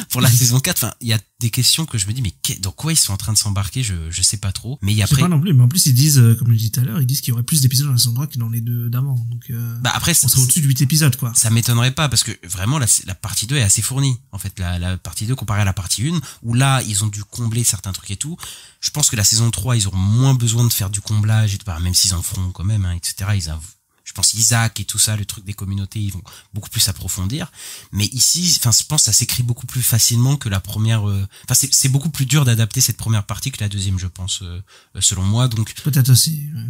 pour la saison 4? Enfin, il y a des questions que je me dis mais dans quoi ils sont en train de s'embarquer, je sais pas trop. Mais après, je sais pas non plus, mais en plus ils disent comme je disais tout à l'heure, ils disent qu'il y aurait plus d'épisodes dans la saison 3 que dans les 2 d'avant. Donc bah après on serait au-dessus de 8 épisodes, quoi. Ça m'étonnerait pas parce que vraiment la partie 2 est assez fournie. En fait, la partie 2 comparée à la partie 1 où là, ils ont dû combler certains trucs et tout. Je pense que la saison 3, ils auront moins besoin de faire du comblage et tout, même s'ils en feront quand même, etc. Je pense Isaac et tout ça, le truc des communautés, ils vont beaucoup plus approfondir. Mais ici, je pense que ça s'écrit beaucoup plus facilement que la première. C'est beaucoup plus dur d'adapter cette première partie que la deuxième, je pense, selon moi. Donc peut-être aussi. Ouais.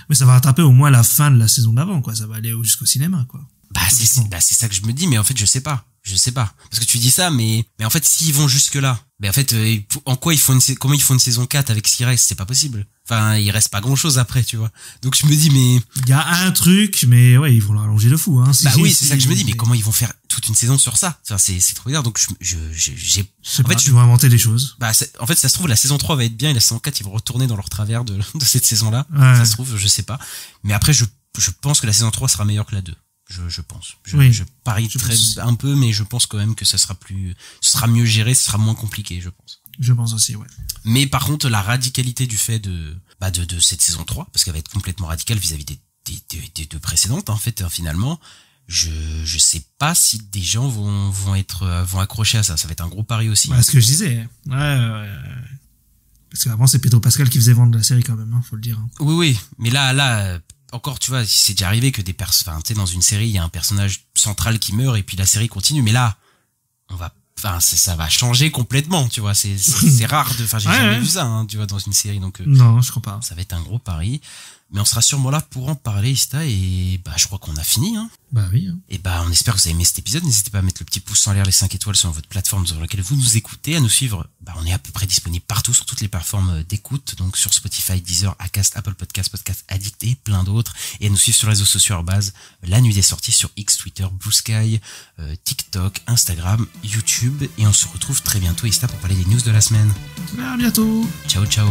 Mais ça va rattraper au moins la fin de la saison d'avant, quoi. Ça va aller jusqu'au cinéma, quoi. C'est ça que je me dis, mais en fait, je sais pas. Parce que tu dis ça, mais en fait, s'ils vont jusque là, mais en fait, comment ils font une saison 4 avec ce qui reste? C'est pas possible. Enfin, il reste pas grand chose après, tu vois. Donc je me dis, mais il y a un truc, mais ouais, ils vont l'allonger de fou, hein. Oui, c'est ça que je me dis, mais comment ils vont faire toute une saison sur ça? Enfin, c'est trop bizarre. Donc je vont inventer des choses. En fait, ça se trouve, la saison 3 va être bien et la saison 4, ils vont retourner dans leur travers de cette saison-là. Ouais. Ça se trouve, je sais pas. Mais après, je pense que la saison 3 sera meilleure que la 2. Je pense. Je parie un peu, mais je pense quand même que ce sera mieux géré, ce sera moins compliqué, je pense. Je pense aussi, ouais. Mais par contre, la radicalité du fait de cette saison 3, parce qu'elle va être complètement radicale vis-à-vis des 2 précédentes, en fait, finalement, je sais pas si des gens vont accrocher à ça. Ça va être un gros pari aussi. Ce que je disais. Ouais. Parce qu'avant, c'est Pedro Pascal qui faisait vendre la série quand même, faut le dire. Oui. Mais là, encore, tu vois, c'est déjà arrivé que dans une série, il y a un personnage central qui meurt et puis la série continue. Mais là, ça va changer complètement, tu vois. C'est rare j'ai jamais vu ça, tu vois, dans une série. Donc, non, je crois pas. Ça va être un gros pari. Mais on sera sûrement là pour en parler, Ista, et je crois qu'on a fini, hein. Bah oui. Et on espère que vous avez aimé cet épisode. N'hésitez pas à mettre le petit pouce en l'air, les 5 étoiles sur votre plateforme sur laquelle vous nous écoutez, à nous suivre. On est à peu près disponible partout sur toutes les plateformes d'écoute, donc sur Spotify, Deezer, Acast, Apple Podcast, Podcast Addict et plein d'autres. Et à nous suivre sur les réseaux sociaux La Nuit des Sorties sur X, Twitter, Blue Sky, TikTok, Instagram, YouTube. Et on se retrouve très bientôt, Ista, pour parler des news de la semaine. À bientôt. Ciao, ciao.